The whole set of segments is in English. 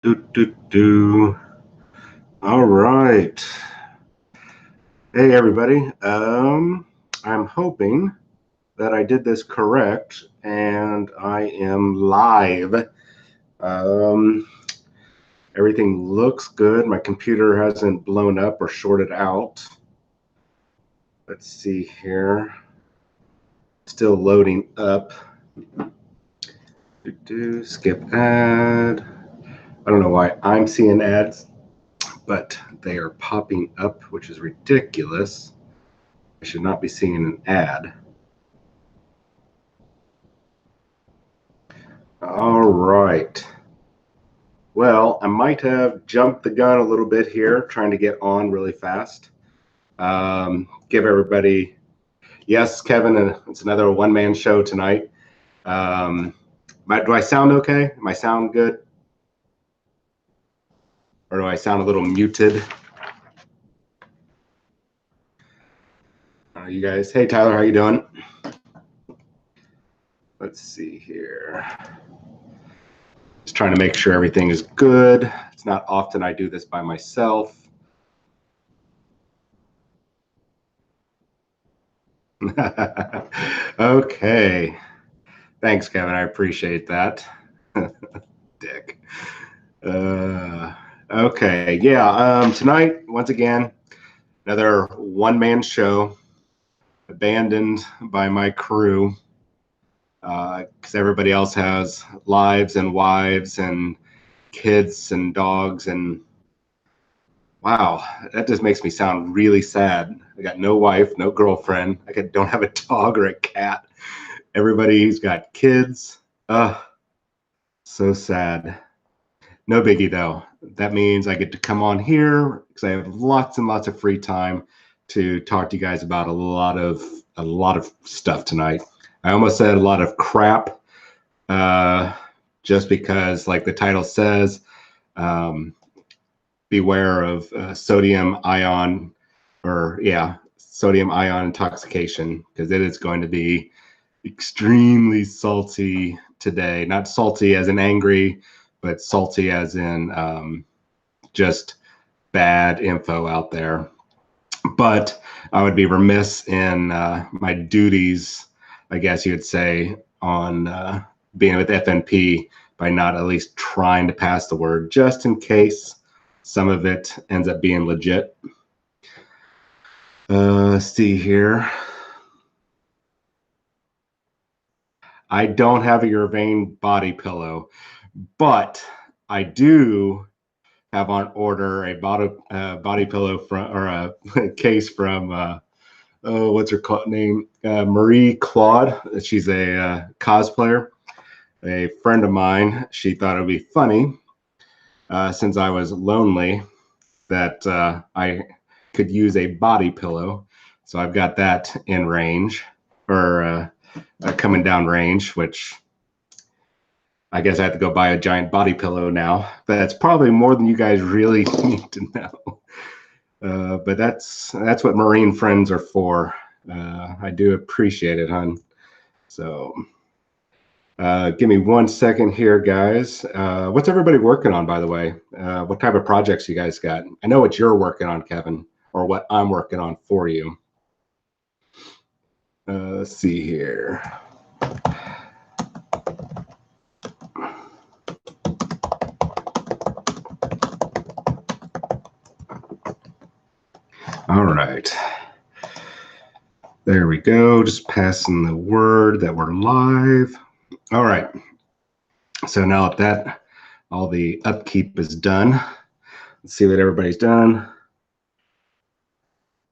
Do, do, do. All right. Hey, everybody. I'm hoping that I did this correct and I am live. Um, Everything looks good. My computer hasn't blown up or shorted out. Let's see here. Still loading up. Skip ad. I don't know why I'm seeing ads, but they are popping up, which is ridiculous. I should not be seeing an ad. All right. Well, I might have jumped the gun a little bit here, trying to get on really fast. Give everybody, yes, Kevin, it's another one-man show tonight. Do I sound okay? Am I sound good? Or do I sound a little muted? You guys, hey, Tyler, how you doing? Let's see here. Just trying to make sure everything is good. It's not often I do this by myself. Okay. Thanks, Kevin. I appreciate that. Dick. Okay. Yeah. Tonight, once again, another one-man show abandoned by my crew because everybody else has lives and wives and kids and dogs. And wow, that just makes me sound really sad. I got no wife, no girlfriend. Don't have a dog or a cat. Everybody's got kids. So sad. No biggie though. That means I get to come on here because I have lots and lots of free time to talk to you guys about a lot of stuff tonight. I almost said a lot of crap, just because, like the title says, beware of sodium ion intoxication, because it is going to be extremely salty today. Not salty as in angry, but salty as in just bad info out there. But I would be remiss in my duties, I guess you would say, on being with FNP by not at least trying to pass the word, just in case some of it ends up being legit. Let's see here. I don't have a Urbane body pillow, but I do have on order a body pillow from, or a case from what's her name? Marie Claude. She's a cosplayer, a friend of mine. She thought it would be funny, since I was lonely, that I could use a body pillow. So I've got that in range, or coming down range, which I guess I have to go buy a giant body pillow now. That's probably more than you guys really need to know. But that's what Marine friends are for. I do appreciate it, hon. So give me 1 second here, guys. What's everybody working on, by the way? What type of projects you guys got? I know what you're working on, Kevin, or what I'm working on for you. Let's see here. All right. There we go. Just passing the word that we're live. All right. So now that all the upkeep is done, let's see what everybody's done.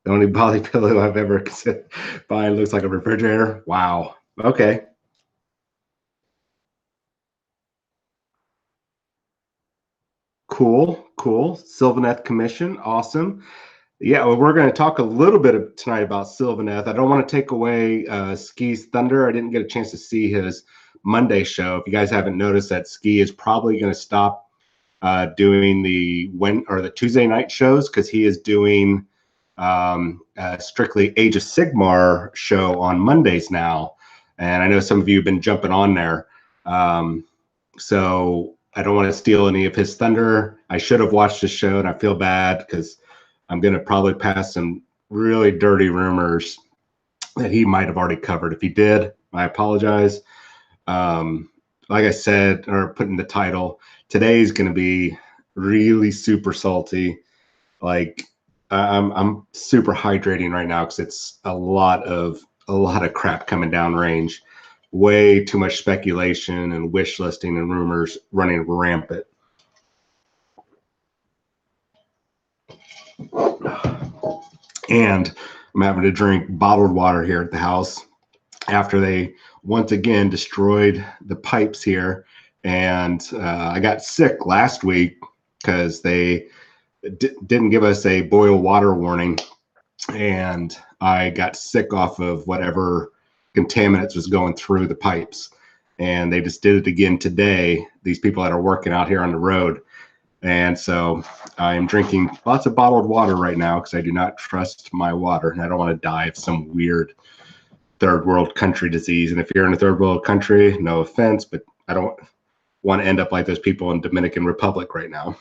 The only body pillow I've ever considered buying looks like a refrigerator. Wow. Okay. Cool. Sylvaneth Commission. Awesome. Yeah, well, we're going to talk a little bit tonight about Sylvaneth. I don't want to take away Ski's thunder. I didn't get a chance to see his Monday show. If you guys haven't noticed, that Ski is probably going to stop doing the Tuesday night shows, because he is doing strictly Age of Sigmar show on Mondays now. And I know some of you have been jumping on there. So I don't want to steal any of his thunder. I should have watched the show, and I feel bad because I'm going to probably pass some really dirty rumors that he might have already covered. If he did, I apologize. Like I said, or put in the title, today's going to be really super salty. Like I'm super hydrating right now because it's a lot of crap coming down range. Way too much speculation and wish listing and rumors running rampant. And I'm having to drink bottled water here at the house after they once again destroyed the pipes here. And I got sick last week because they didn't give us a boil water warning. And I got sick off of whatever contaminants was going through the pipes. And they just did it again today, these people that are working out here on the road. And so I'm drinking lots of bottled water right now because I do not trust my water, and I don't want to die of some weird third world country disease. And if you're in a third world country, no offense, but I don't want to end up like those people in Dominican Republic right now,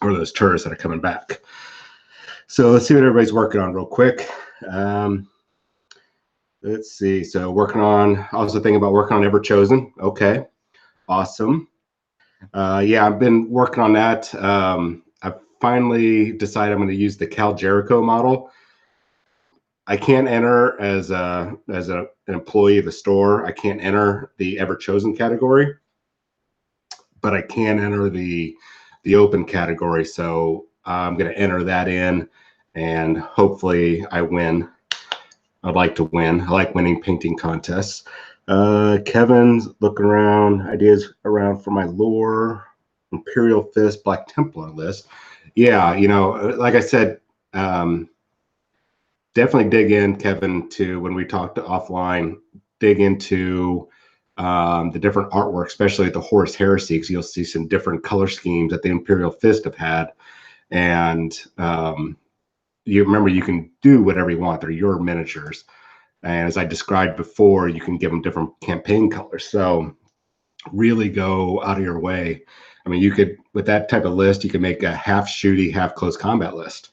or those tourists that are coming back. So let's see what everybody's working on real quick. Let's see. So also thinking about working on Ever Chosen. Okay, awesome. Yeah, I've been working on that. I finally decided I'm going to use the Cal Jericho model. I can't enter as an employee of the store. I can't enter the Ever Chosen category, but I can enter the open category. So I'm going to enter that in, and hopefully I win. I'd like to win. I like winning painting contests. Kevin's looking around, ideas around for my lore, Imperial Fist, Black Templar list. Yeah, like I said, definitely dig in, Kevin, to when we talked offline, dig into the different artwork, especially at the Horus Heresy, because you'll see some different color schemes that the Imperial Fist have had. And you remember, you can do whatever you want. They're your miniatures. And as I described before, you can give them different campaign colors. So really go out of your way. I mean, you could, with that type of list, you can make a half shooty, half close combat list.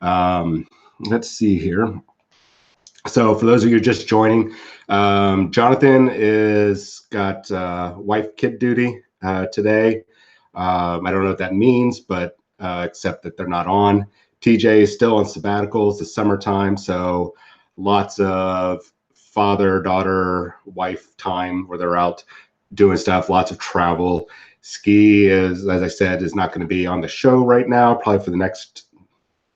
Let's see here. So for those of you just joining, Jonathan is got wife kid duty today. I don't know what that means, but except that they're not on. TJ is still on sabbaticals, the summertime, so lots of father, daughter, wife time where they're out doing stuff, lots of travel. Ski is, as I said, is not going to be on the show right now, probably for the next,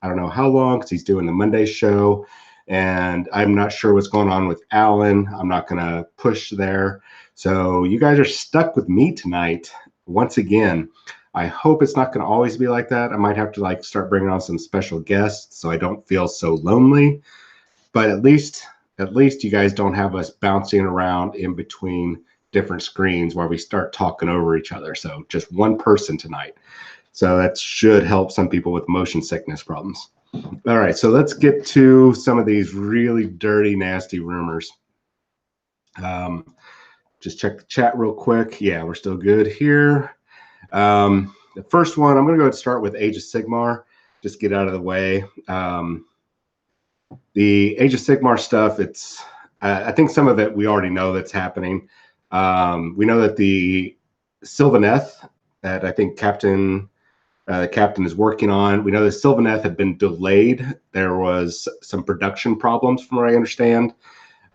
I don't know how long, because he's doing the Monday show. And I'm not sure what's going on with Alan. I'm not going to push there. So you guys are stuck with me tonight once again. I hope it's not going to always be like that. I might have to start bringing on some special guests so I don't feel so lonely. But at least you guys don't have us bouncing around in between different screens while we start talking over each other. So just one person tonight. So that should help some people with motion sickness problems. All right, so let's get to some of these really dirty, nasty rumors. Just check the chat real quick. Yeah, we're still good here. The first one, I'm going to go ahead and start with Age of Sigmar. Just get out of the way. The Age of Sigmar stuff, I think some of it we already know that's happening. We know that the Sylvaneth, that I think the captain is working on. We know that Sylvaneth had been delayed. There was some production problems from what I understand.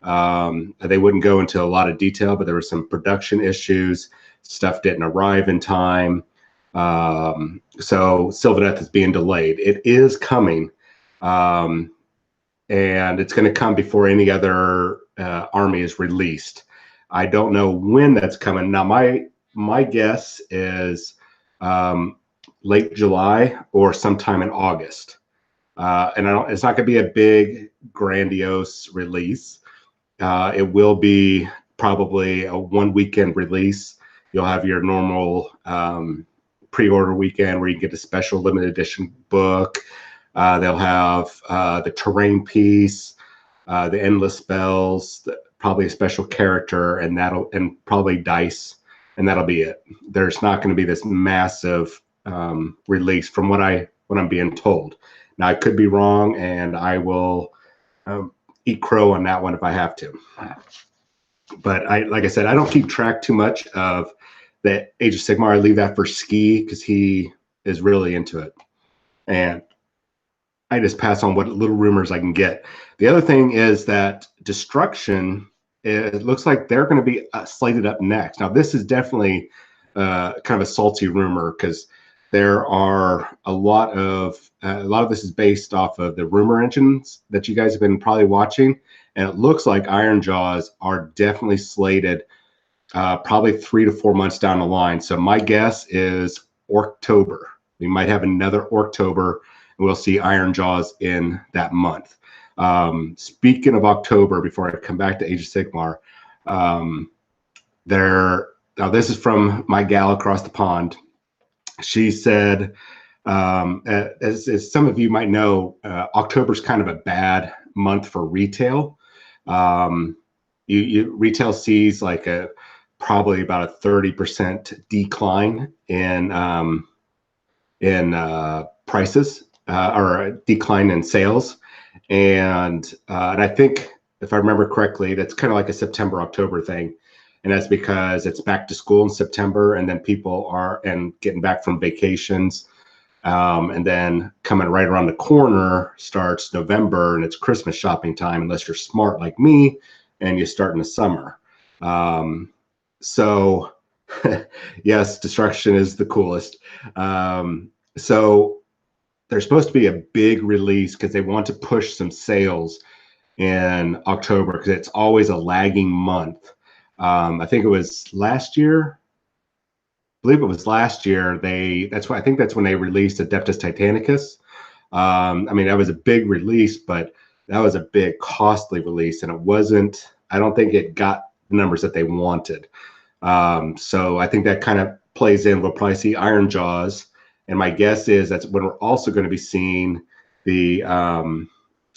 They wouldn't go into a lot of detail, but there were some production issues. Stuff didn't arrive in time. So Sylvaneth is being delayed. It is coming. And it's going to come before any other army is released. I don't know when that's coming. Now, my guess is late July or sometime in August. And it's not going to be a big, grandiose release. It will be probably a one-weekend release. You'll have your normal pre-order weekend where you get a special limited edition book. They'll have the terrain piece, the endless spells, probably a special character, and probably dice and that'll be it. There's not going to be this massive release from what I'm being told. Now I could be wrong, and I will eat crow on that one if I have to. But like I said, I don't keep track too much of the Age of Sigmar. I leave that for Ski because he is really into it, and I just pass on what little rumors I can get. The other thing is that Destruction, it looks like they're going to be slated up next. Now, this is definitely kind of a salty rumor because there are a lot of this is based off of the rumor engines that you guys have been probably watching, and it looks like Iron Jaws are definitely slated probably 3 to 4 months down the line. So my guess is October. We might have another October, and we'll see Iron Jaws in that month. Speaking of October, before I come back to Age of Sigmar, now this is from my gal across the pond. She said, as some of you might know, October is kind of a bad month for retail. Retail sees like probably about a 30% decline in prices or a decline in sales. And I think, if I remember correctly, that's kind of like a September, October thing. And that's because it's back to school in September, and then people are getting back from vacations. And then coming right around the corner starts November, and it's Christmas shopping time, unless you're smart like me and you start in the summer. So yes, Destruction is the coolest. So there's supposed to be a big release because they want to push some sales in October because it's always a lagging month. I think it was last year. I believe it was last year. I think that's when they released Adeptus Titanicus. I mean, that was a big release, but that was a big costly release, and I don't think it got the numbers that they wanted. So I think that kind of plays in. We'll probably see Iron Jaws, and my guess is that's when we're also going to be seeing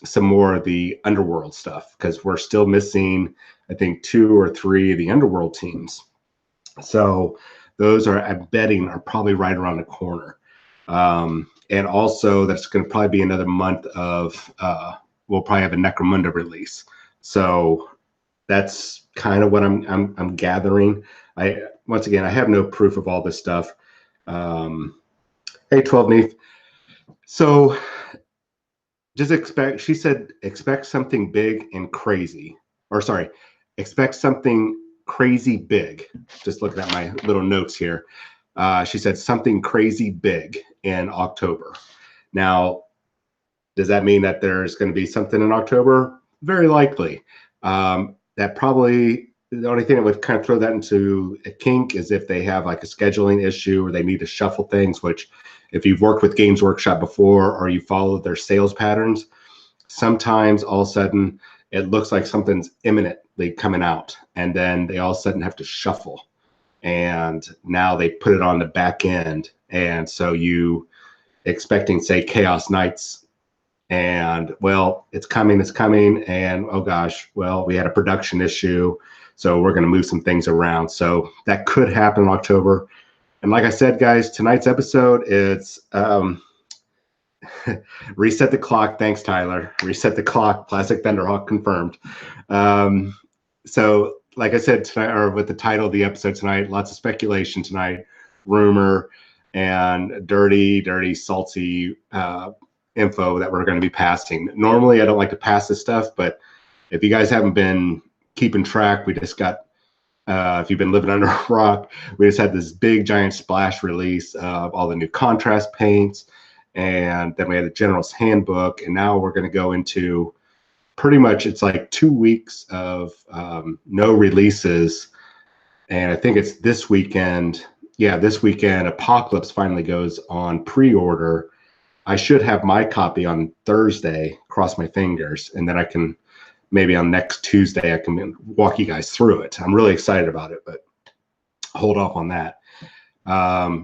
some more of the Underworld stuff, because we're still missing, I think, 2 or 3 of the Underworld teams. So those I'm betting are probably right around the corner. And also that's going to probably be another month of, we'll probably have a Necromunda release. So that's kind of what I'm gathering. Once again, I have no proof of all this stuff. Hey, 12 Neef. So just she said, expect something big and crazy. Or sorry, expect something crazy big. Just looking at my little notes here. She said something crazy big in October. Now, does that mean that there's going to be something in October? Very likely. That probably, the only thing that would kind of throw that into a kink is if they have like a scheduling issue or they need to shuffle things, which if you've worked with Games Workshop before or you follow their sales patterns, sometimes all of a sudden it looks like something's imminently coming out, and then they all of a sudden have to shuffle. And now they put it on the back end. And so you expecting, say, Chaos Knights, and well, it's coming, and oh gosh, well, we had a production issue, so we're going to move some things around. So that could happen in October. And like I said, guys, tonight's episode, it's reset the clock. Thanks, Tyler. Reset the clock. Plastic Thunderhawk confirmed. So like I said tonight, or with the title of the episode tonight, lots of speculation tonight, rumor, and dirty, salty info that we're going to be passing. Normally, I don't like to pass this stuff, but if you guys haven't been keeping track, we just got, if you've been living under a rock, we just had this big giant splash release of all the new contrast paints, and then we had a general's handbook, and now we're going to go into pretty much, it's like 2 weeks of no releases, and I think it's this weekend. Yeah, this weekend, Apocalypse finally goes on pre-order. I should have my copy on Thursday, cross my fingers, and then I can, maybe on next Tuesday, I can walk you guys through it. I'm really excited about it, but hold off on that.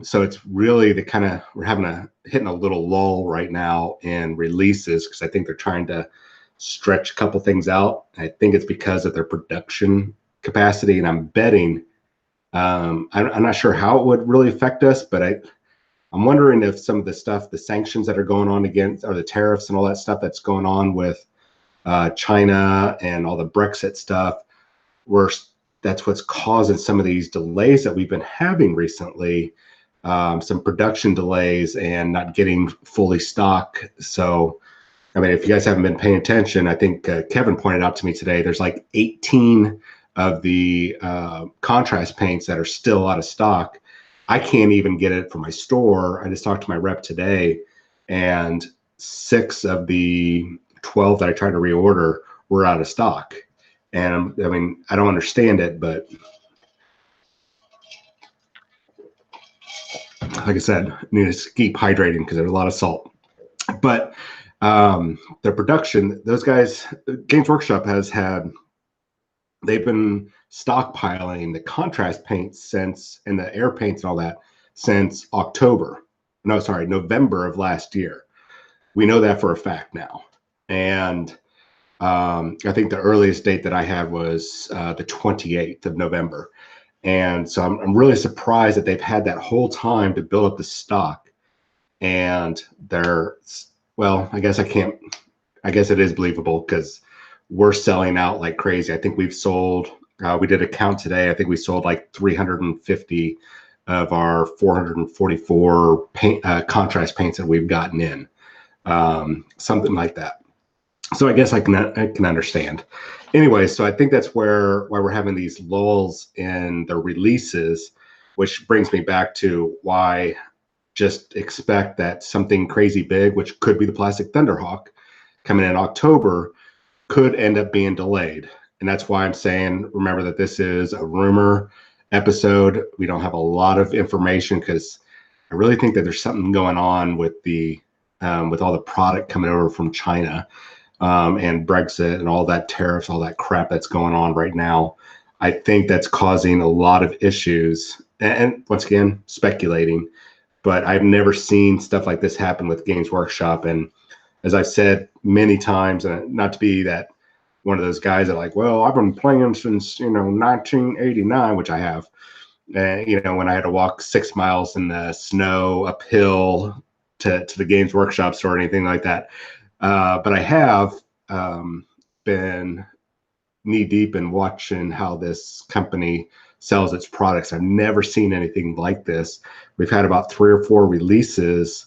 So it's really the kind of, we're hitting a little lull right now in releases, because I think they're trying to stretch a couple things out. I think it's because of their production capacity, and I'm betting I'm not sure how it would really affect us, but I'm wondering if some of the stuff, the sanctions that are going on against, or the tariffs and all that stuff that's going on with China and all the Brexit stuff, that's what's causing some of these delays that we've been having recently, some production delays and not getting fully stocked. So, I mean, if you guys haven't been paying attention, I think Kevin pointed out to me today, there's like 18 of the contrast paints that are still out of stock. I can't even get it from my store. I just talked to my rep today, and 6 of the 12 that I tried to reorder were out of stock. And I mean, I don't understand it, but like I said, I need to keep hydrating because there's a lot of salt. But the production, those guys, Games Workshop they've been stockpiling the contrast paints and the air paints and all that since November of last year. We know that for a fact now. And I think the earliest date that I had was the 28th of November. And so I'm really surprised that they've had that whole time to build up the stock. And I guess it is believable because we're selling out like crazy. I think we've sold, we did a count today. I think we sold like 350 of our 444 contrast paints that we've gotten in, something like that. So I guess I can understand. Anyway, so I think that's why we're having these lulls in the releases, which brings me back to why just expect that something crazy big, which could be the Plastic Thunderhawk coming in October, could end up being delayed. And that's why I'm saying, remember that this is a rumor episode. We don't have a lot of information because I really think that there's something going on with with all the product coming over from China. And Brexit and all that tariffs, all that crap that's going on right now. I think that's causing a lot of issues. And once again, speculating, but I've never seen stuff like this happen with Games Workshop. And as I've said many times, and not to be that one of those guys that like, well, I've been playing since, 1989, which I have. When I had to walk 6 miles in the snow uphill to the Games Workshop store or anything like that. But I have been knee deep in watching how this company sells its products. I've never seen anything like this. We've had about 3 or 4 releases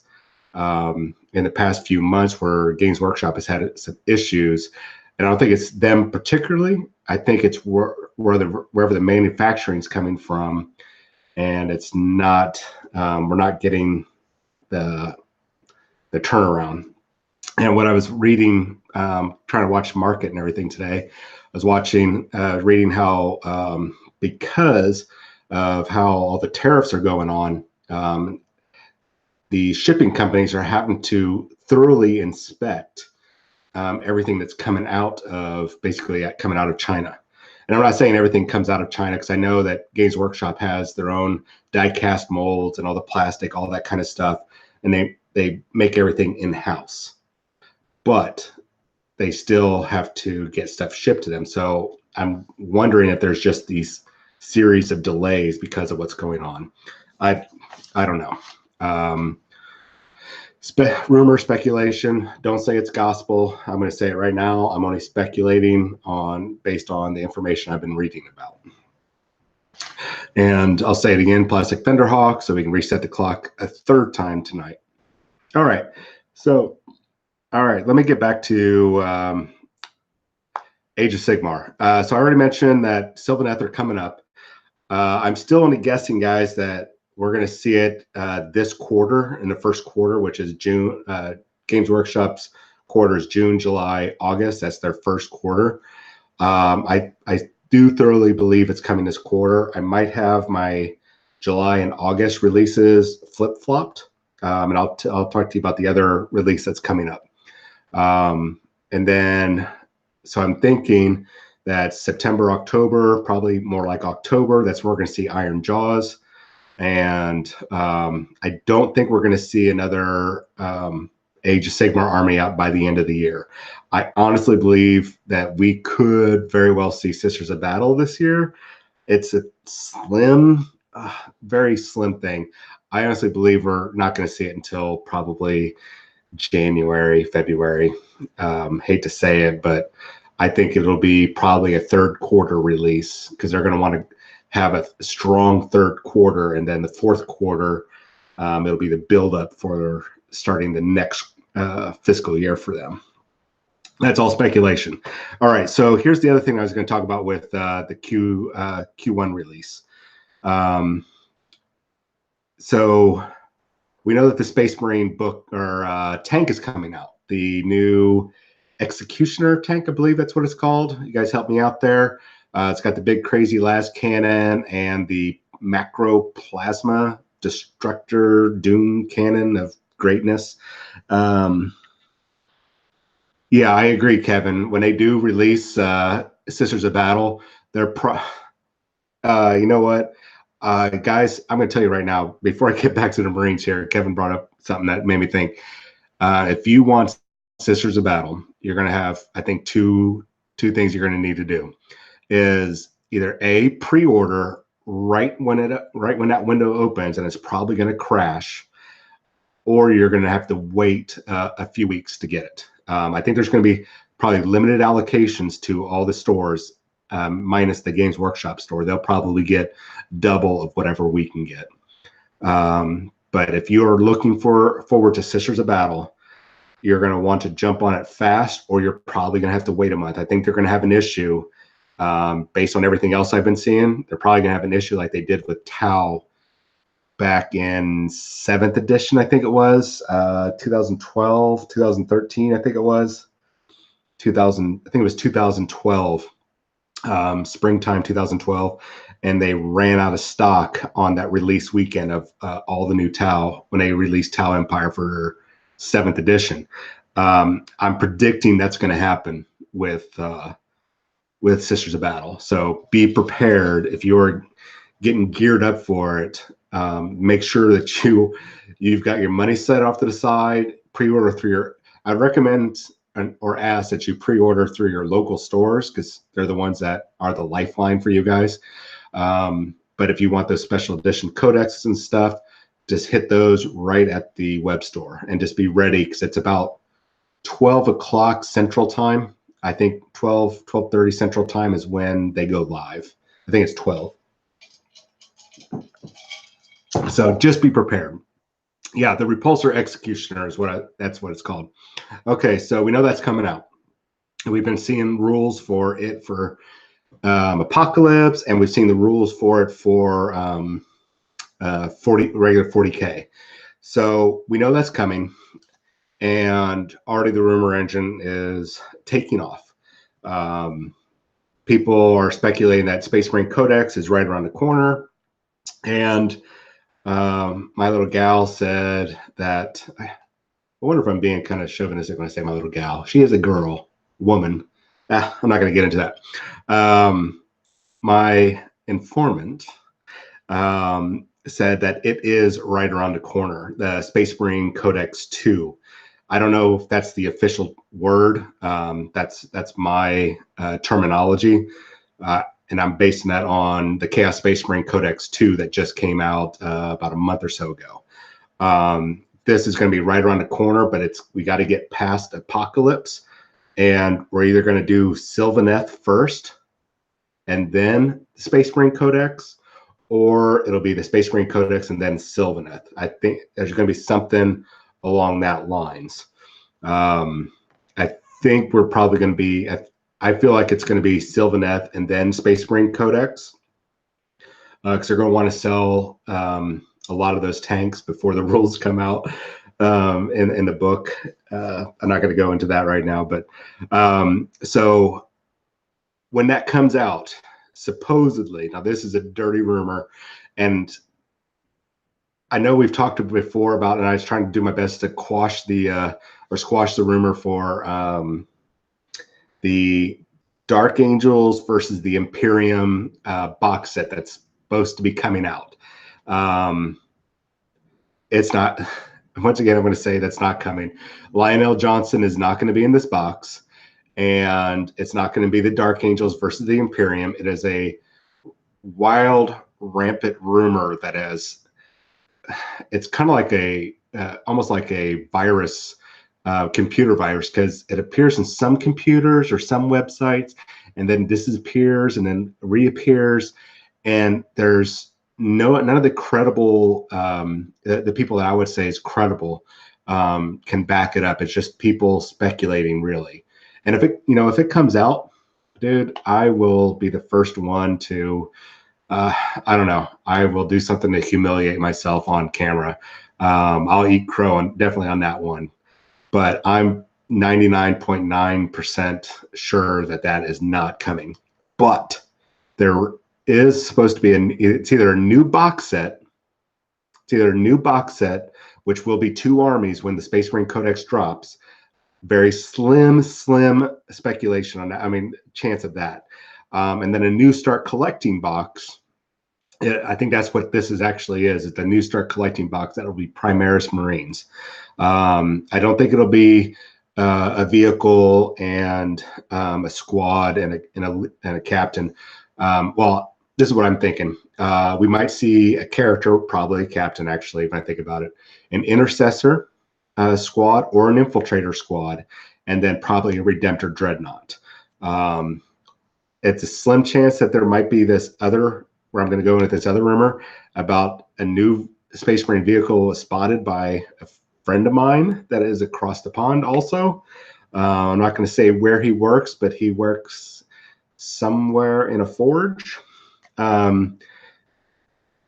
in the past few months where Games Workshop has had some issues. And I don't think it's them particularly. I think it's wherever the manufacturing is coming from. And it's not, we're not getting the turnaround. And what I was reading, trying to watch the market and everything today, I was reading how because of how all the tariffs are going on, the shipping companies are having to thoroughly inspect everything that's coming out of China. And I'm not saying everything comes out of China because I know that Games Workshop has their own die-cast molds and all the plastic, all that kind of stuff, and they make everything in-house. But they still have to get stuff shipped to them. So I'm wondering if there's just these series of delays because of what's going on. I don't know. Rumor, speculation. Don't say it's gospel. I'm going to say it right now. I'm only speculating based on the information I've been reading about. And I'll say it again, Plastic Thunderhawk, so we can reset the clock a 3rd time tonight. All right. All right, let me get back to Age of Sigmar. So I already mentioned that Sylvaneth are coming up. I'm still only guessing, guys, that we're going to see it this quarter, in the first quarter, which is June. Games Workshop's quarter is June, July, August. That's their first quarter. I do thoroughly believe it's coming this quarter. I might have my July and August releases flip-flopped, and I'll talk to you about the other release that's coming up. And then, so I'm thinking that September, October, probably more like October, that's where we're going to see Iron Jaws. And I don't think we're going to see another Age of Sigmar army out by the end of the year. I honestly believe that we could very well see Sisters of Battle this year. It's slim, very slim thing. I honestly believe we're not going to see it until probably January, February. Hate to say it, but I think it'll be probably a third quarter release because they're going to want to have a strong third quarter, and then the fourth quarter, it'll be the buildup for starting the next fiscal year for them. That's all speculation. All right, so here's the other thing I was going to talk about with the Q1 release. So we know that the Space Marine book or tank is coming out. The new Executioner tank, I believe that's what it's called. You guys help me out there. It's got the big crazy las cannon and the macro plasma destructor doom cannon of greatness. Yeah, I agree, Kevin. When they do release Sisters of Battle, they're you know what? Guys, I'm going to tell you right now, before I get back to the Marines here, Kevin brought up something that made me think. If you want Sisters of Battle, you're going to have, I think, two things you're going to need to do. Is either A, pre-order right when that window opens, and it's probably going to crash, or you're going to have to wait a few weeks to get it. I think there's going to be probably limited allocations to all the stores, minus the Games Workshop store. They'll probably get double of whatever we can get. But if you're looking forward to Sisters of Battle, you're going to want to jump on it fast, or you're probably going to have to wait a month. I think they're going to have an issue based on everything else I've been seeing. They're probably going to have an issue like they did with Tau back in 7th edition, I think it was, 2012, 2013, I think it was. 2000, I think it was 2012, springtime 2012, and they ran out of stock on that release weekend of all the new Tau when they released Tau Empire for 7th edition. I'm predicting that's going to happen with Sisters of Battle. So be prepared if you're getting geared up for it. Make sure that you've got your money set off to the side. Pre-order through your. I'd recommend or ask that you pre-order through your local stores because they're the ones that are the lifeline for you guys. But if you want those special edition codexes and stuff, just hit those right at the web store and just be ready because it's about 12 o'clock Central Time. I think 12:30 Central Time is when they go live. I think it's 12. So just be prepared. Yeah, the Repulsor Executioner is that's what it's called. Okay, so we know that's coming out. We've been seeing rules for it for Apocalypse, and we've seen the rules for it for regular 40K. So we know that's coming, and already the rumor engine is taking off. People are speculating that Space Marine Codex is right around the corner, and my little gal said that, I wonder if I'm being kind of chauvinistic when I say my little gal. She is a woman. I'm not going to get into that. My informant said that it is right around the corner, the Space Marine Codex 2. I don't know if that's the official word. That's my terminology. And I'm basing that on the Chaos Space Marine Codex 2 that just came out about a month or so ago. This is going to be right around the corner, but we got to get past Apocalypse, and we're either going to do Sylvaneth first and then the Space Marine Codex, or it'll be the Space Marine Codex and then Sylvaneth. I think there's going to be something along that lines. I think we're probably going to be I feel like it's going to be Sylvaneth and then Space Marine Codex, because they're going to want to sell a lot of those tanks before the rules come out in the book. I'm not going to go into that right now, but so when that comes out, supposedly, now this is a dirty rumor, and I know we've talked before about it, and I was trying to do my best to squash the rumor for the Dark Angels versus the Imperium box set that's supposed to be coming out. It's not. Once again, I'm going to say that's not coming. Lionel Johnson is not going to be in this box, and it's not going to be the Dark Angels versus the Imperium. It is a wild, rampant rumor that it's kind of like almost like a virus, computer virus, because it appears in some computers or some websites and then disappears and then reappears. And there's none of the credible, the people that I would say is credible, can back it up. It's just people speculating, really. And if it comes out, dude, I will be the first one to, I don't know, I will do something to humiliate myself on camera. I'll eat crow definitely on that one, but I'm 99.9% sure that is not coming. But there is supposed to be it's either a new box set, which will be 2 armies when the Space Marine Codex drops. Very slim speculation on that. I mean, chance of that. And then a new start collecting box. I think that's what this actually is. It's a new start collecting box that'll be Primaris Marines. I don't think it'll be a vehicle and a squad and a captain. Well, this is what I'm thinking. We might see a character, probably a captain, actually, if I think about it, an intercessor squad or an infiltrator squad, and then probably a Redemptor Dreadnought. It's a slim chance that there might be this other, where I'm going to go into this other rumor about a new Space Marine vehicle spotted by a friend of mine that is across the pond also. I'm not going to say where he works, but he works somewhere in a forge. And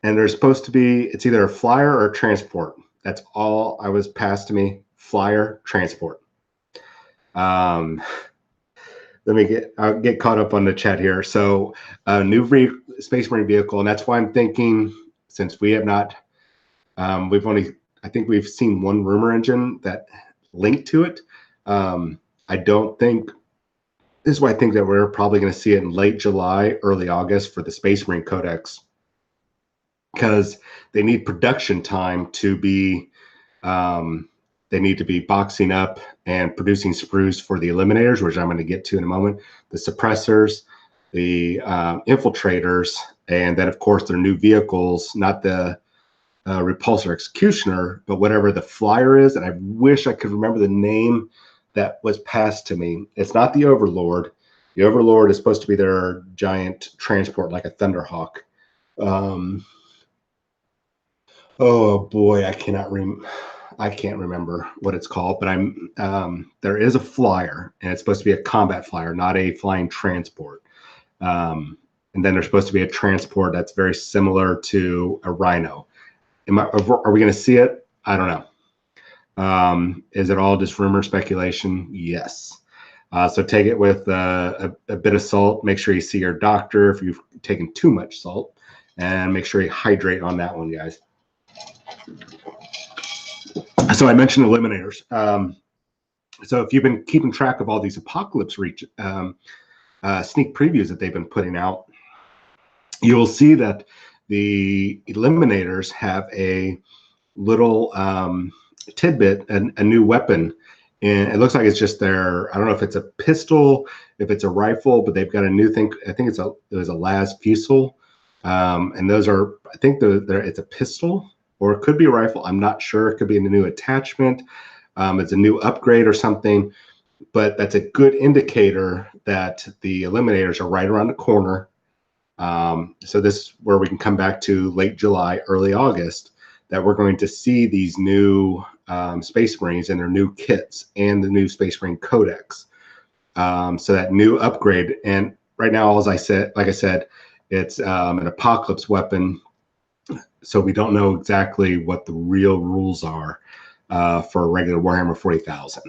there's supposed to be, it's either a flyer or a transport. That's all I was passed to me, flyer, transport. I'll get caught up on the chat here. So a new Space Marine vehicle, and that's why I'm thinking, since we have not, I think we've seen one rumor engine that linked to it. I don't think, this is why I think that we're probably going to see it in late July, early August for the Space Marine Codex, because they need production time to be, they need to be boxing up and producing sprues for the eliminators, which I'm going to get to in a moment, the suppressors, the infiltrators, and then, of course, their new vehicles, not the Repulsor Executioner, but whatever the flyer is. And I wish I could remember the name that was passed to me. It's not the Overlord. The Overlord is supposed to be their giant transport, like a Thunderhawk. Oh boy, I can't remember what it's called, but there is a flyer, and it's supposed to be a combat flyer, not a flying transport. And then there's supposed to be a transport that's very similar to a Rhino. Are we going to see it? I don't know. Is it all just rumor speculation? Yes. So take it with a bit of salt. Make sure you see your doctor if you've taken too much salt, and make sure you hydrate on that one, guys. So I mentioned eliminators. So if you've been keeping track of all these Apocalypse sneak previews that they've been putting out, you will see that the eliminators have a little tidbit, a new weapon. And it looks like it's just their, I don't know if it's a pistol, if it's a rifle, but they've got a new thing. I think it was a Las Fusil. And those are, I think it's a pistol, or it could be a rifle. I'm not sure. It could be a new attachment. It's a new upgrade or something. But that's a good indicator that the eliminators are right around the corner. So this is where we can come back to late July, early August, that we're going to see these new Space Marines and their new kits and the new Space Marine Codex. So that new upgrade. And right now, like I said, it's an Apocalypse weapon. So we don't know exactly what the real rules are for a regular Warhammer 40,000.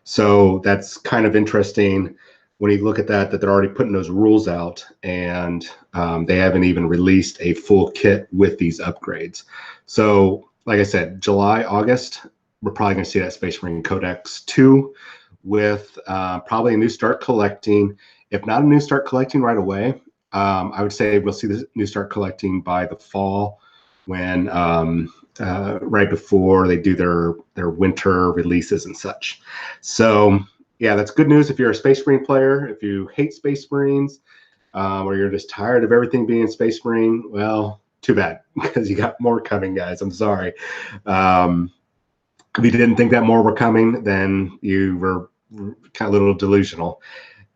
So that's kind of interesting when you look at that they're already putting those rules out, and they haven't even released a full kit with these upgrades. So like I said, July, August, we're probably going to see that Space Marine Codex 2 with probably a new start collecting. If not a new start collecting right away, I would say we'll see the new start collecting by the fall, when right before they do their winter releases and such. So yeah, that's good news if you're a Space Marine player. If you hate Space Marines, or you're just tired of everything being Space Marine, well, too bad, because you got more coming, guys. I'm sorry. If you didn't think that more were coming, then you were kind of a little delusional.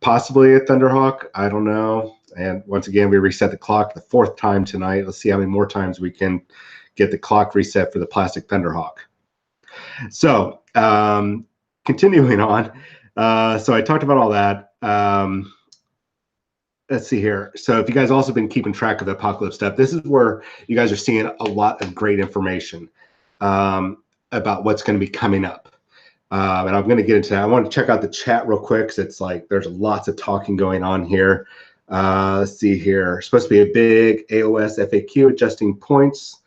Possibly a Thunderhawk, I don't know. And once again, we reset the clock the 4th time tonight. Let's see how many more times we can get the clock reset for the plastic Thunderhawk. So continuing on. So I talked about all that. Let's see here. So if you guys also been keeping track of the Apocalypse stuff, this is where you guys are seeing a lot of great information about what's going to be coming up. And I'm going to get into that. I want to check out the chat real quick because it's like there's lots of talking going on here. Let's see here. Supposed to be a big AOS FAQ adjusting points.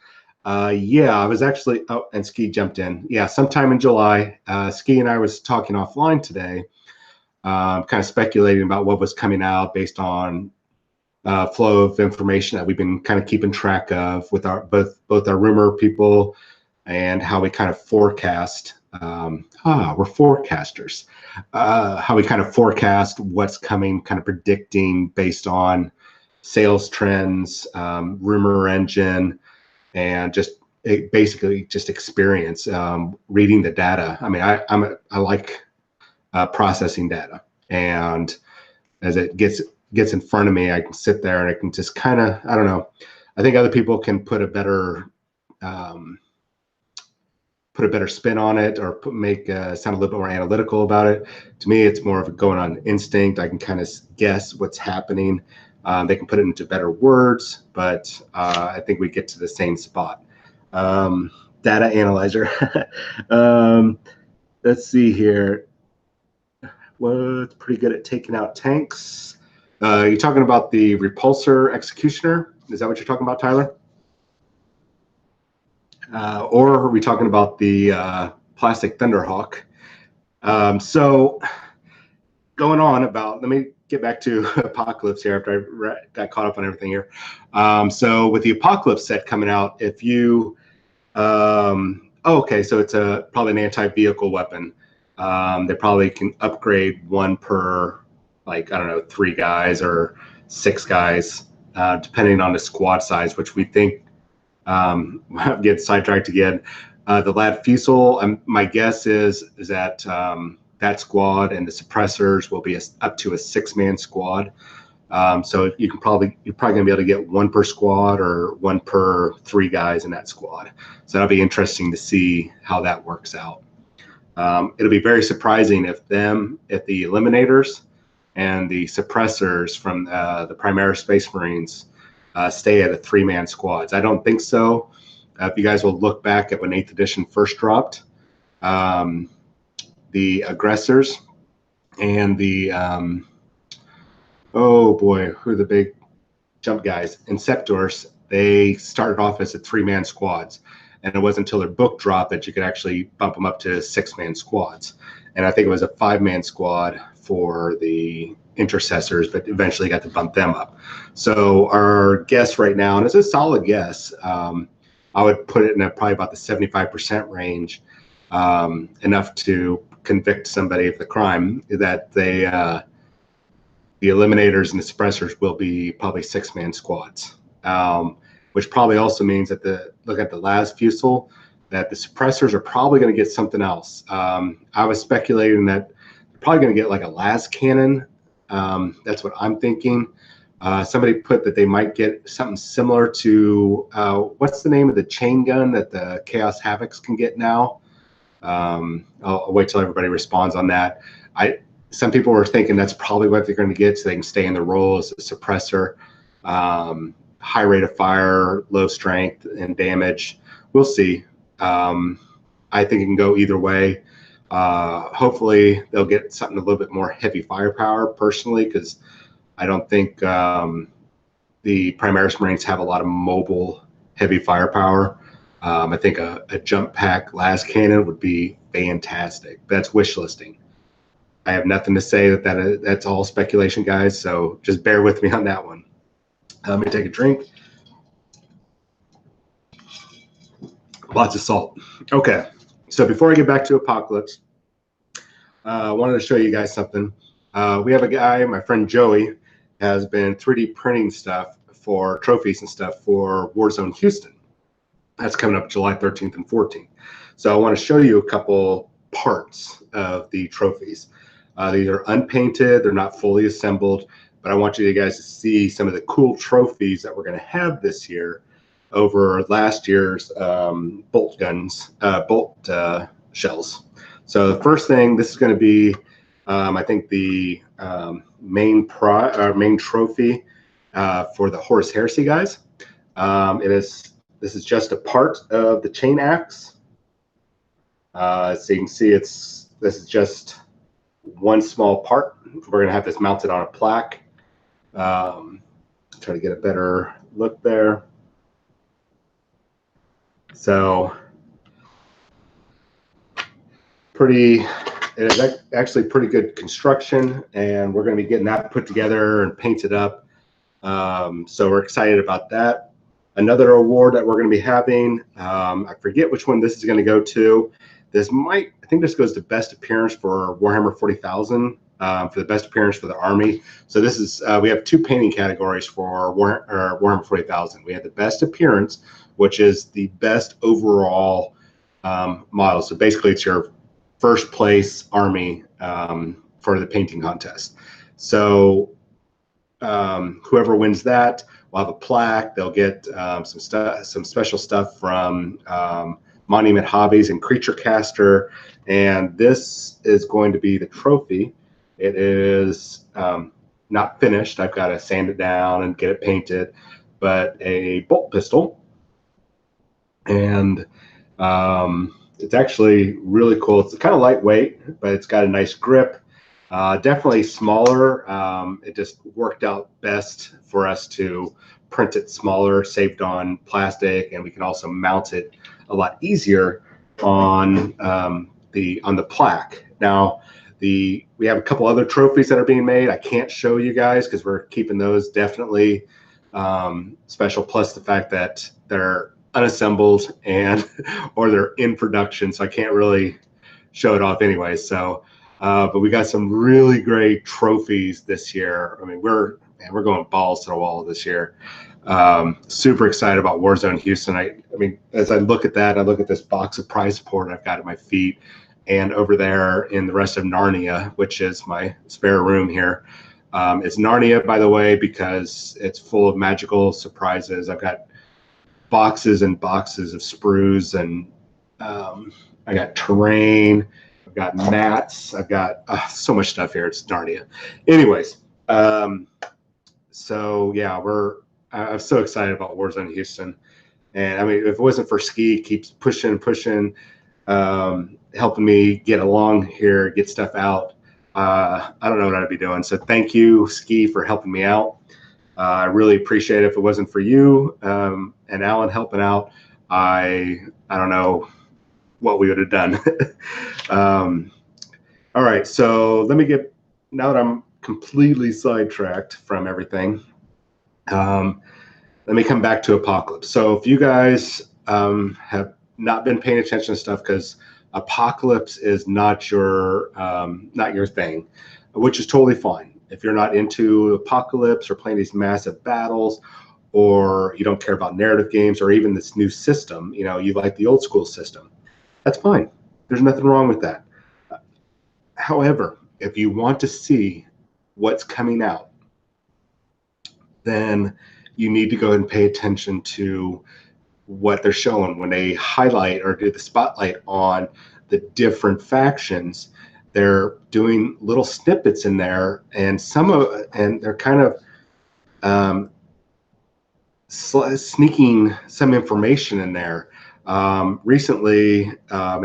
Yeah, I was actually, oh, and Ski jumped in. Yeah, sometime in July. Ski and I was talking offline today, kind of speculating about what was coming out based on flow of information that we've been kind of keeping track of with our both our rumor people and how we kind of forecast. We're forecasters. How we kind of forecast what's coming, kind of predicting based on sales trends, rumor engine, and just basically just experience reading the data. I mean, I like processing data, and as it gets in front of me, I can sit there and I can just kind of, I don't know. I think other people can put a better spin on it, or make sound a little bit more analytical about it. To me, it's more of going on instinct. I can kind of guess what's happening. They can put it into better words, but I think we get to the same spot. Data analyzer. Let's see here. Well, it's pretty good at taking out tanks. You're talking about the repulsor executioner? Is that what you're talking about, Tyler? Or are we talking about the plastic Thunderhawk? So going on about, let me get back to Apocalypse here after I got caught up on everything here. So with the Apocalypse set coming out, if you, okay, so it's probably an anti-vehicle weapon. They probably can upgrade one per, like, I don't know, 3 guys or 6 guys, depending on the squad size, which we think, get sidetracked again. The Lad Fusel, my guess is that that squad and the suppressors will be up to a 6-man squad. So you're probably gonna be able to get 1 per squad or 1 per 3 guys in that squad. So that'll be interesting to see how that works out. It'll be very surprising if the Eliminators and the suppressors from the Primaris Space Marines stay at a 3-man squads. I don't think so. If you guys will look back at when 8th edition first dropped, the aggressors and the oh boy, who are the big jump guys? Inceptors. They started off as a 3-man squads, and it wasn't until their book dropped that you could actually bump them up to 6-man squads. And I think it was a 5-man squad for the intercessors, but eventually got to bump them up. So our guess right now, and it's a solid guess, I would put it in probably about the 75% range, enough to convict somebody of the crime, that the Eliminators and the suppressors will be probably 6-man squads, which probably also means that look at the last Fusel, that the suppressors are probably going to get something else. I was speculating that they're probably going to get like a las cannon. That's what I'm thinking. Somebody put that they might get something similar to, what's the name of the chain gun that the Chaos Havocs can get now? I'll wait till everybody responds on that. Some people were thinking that's probably what they're going to get so they can stay in the role as a suppressor. High rate of fire, low strength and damage. We'll see. I think it can go either way. Hopefully they'll get something a little bit more heavy firepower personally, because I don't think the Primaris Marines have a lot of mobile heavy firepower. I think a jump pack las cannon would be fantastic. That's wish listing. I have nothing to say that's all speculation, guys. So just bear with me on that one. Let me take a drink. Lots of salt. Okay, so before I get back to Apocalypse, I wanted to show you guys something. We have a guy, my friend Joey, has been 3D printing stuff for trophies and stuff for Warzone Houston. That's coming up July 13th and 14th. So I want to show you a couple parts of the trophies. These are unpainted, they're not fully assembled, but I want you guys to see some of the cool trophies that we're going to have this year over last year's bolt shells. So the first thing, this is going to be, I think, the main trophy for the Horus Heresy guys. This is just a part of the chain axe. So you can see this is just one small part. We're going to have this mounted on a plaque. Try to get a better look there. So it is actually pretty good construction, and we're going to be getting that put together and painted up. So we're excited about that. Another award that we're going to be having, I forget which one this is going to go to. I think this goes to best appearance for Warhammer 40,000, for the best appearance for the Army. So this is, we have two painting categories for Warhammer 40,000. We have the best appearance, which is the best overall model. So basically it's your first place Army for the painting contest. So whoever wins that will have a plaque. They'll get some special stuff from Monument Hobbies and Creature Caster, and this is going to be the trophy. It is not finished. I've got to sand it down and get it painted, but a bolt pistol, and it's actually really cool. It's kind of lightweight, but it's got a nice grip. Definitely smaller. It just worked out best for us to print it smaller, saved on plastic, and we can also mount it a lot easier on the plaque. Now, we have a couple other trophies that are being made. I can't show you guys because we're keeping those definitely special. Plus the fact that they're unassembled or they're in production, so I can't really show it off anyway. So. But we got some really great trophies this year. I mean, we're going balls to the wall this year. Super excited about Warzone Houston. I mean, as I look at that, I look at this box of prize support I've got at my feet, and over there in the rest of Narnia, which is my spare room here. It's Narnia, by the way, because it's full of magical surprises. I've got boxes and boxes of sprues, and I got terrain. I've got mats. I've got so much stuff here. It's Narnia. Anyways, so yeah, I'm so excited about Warzone Houston. And I mean, if it wasn't for Ski, keeps pushing, helping me get along here, get stuff out. I don't know what I'd be doing. So thank you, Ski, for helping me out. I really appreciate it. If it wasn't for you and Alan helping out, I don't know what we would have done. All right, so now that I'm completely sidetracked from everything, let me come back to Apocalypse. So if you guys have not been paying attention to stuff, because Apocalypse is not your thing, which is totally fine. If you're not into Apocalypse or playing these massive battles, or you don't care about narrative games, or even this new system, you like the old school system, that's fine. There's nothing wrong with that. However, if you want to see what's coming out, then you need to go ahead and pay attention to what they're showing when they highlight or do the spotlight on the different factions. They're doing little snippets in there, and they're kind of sneaking some information in there. Recently, a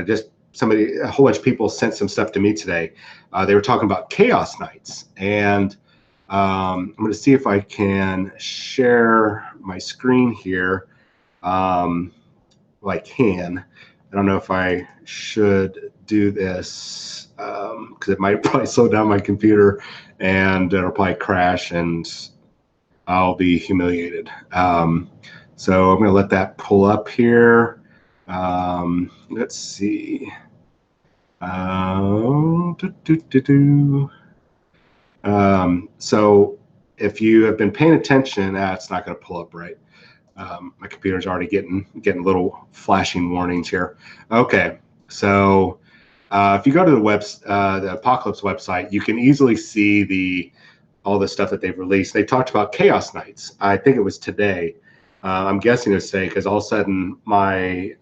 whole bunch of people sent some stuff to me today. They were talking about Chaos Knights, and I'm going to see if I can share my screen here. Well, I can. I don't know if I should do this because it might probably slow down my computer, and it'll probably crash, and I'll be humiliated. So I'm going to let that pull up here. Let's see. So if you have been paying attention, it's not going to pull up right. My computer's already getting little flashing warnings here. Okay, so if you go to the Apocalypse website, you can easily see all the stuff that they've released. They talked about Chaos Nights. I think it was today. I'm guessing it was today because all of a sudden my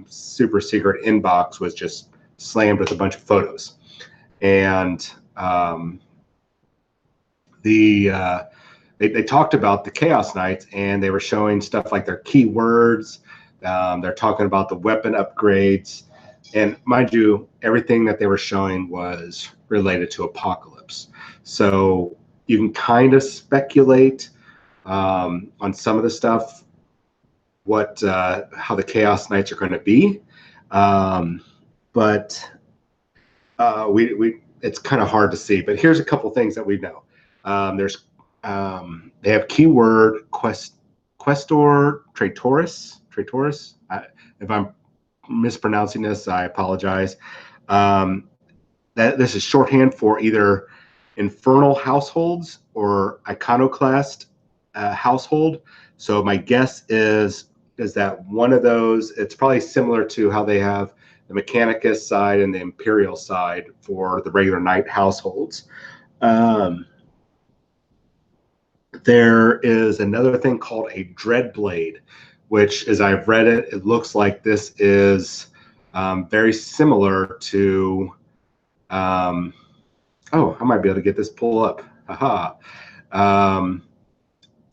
super secret inbox was just slammed with a bunch of photos, and they talked about the Chaos Knights, and they were showing stuff like their keywords. They're talking about the weapon upgrades, and mind you, everything that they were showing was related to Apocalypse. So you can kind of speculate on some of the stuff, how the Chaos Knights are going to be, but it's kind of hard to see. But here's a couple things that we know. They have keyword Questor Traitoris. If I'm mispronouncing this, I apologize. This is shorthand for either infernal households or iconoclast household. So my guess is that one of those, it's probably similar to how they have the Mechanicus side and the Imperial side for the regular knight households. There is another thing called a Dreadblade, which, as I've read it, it looks like this is very similar to. I might be able to get this pull up. Haha.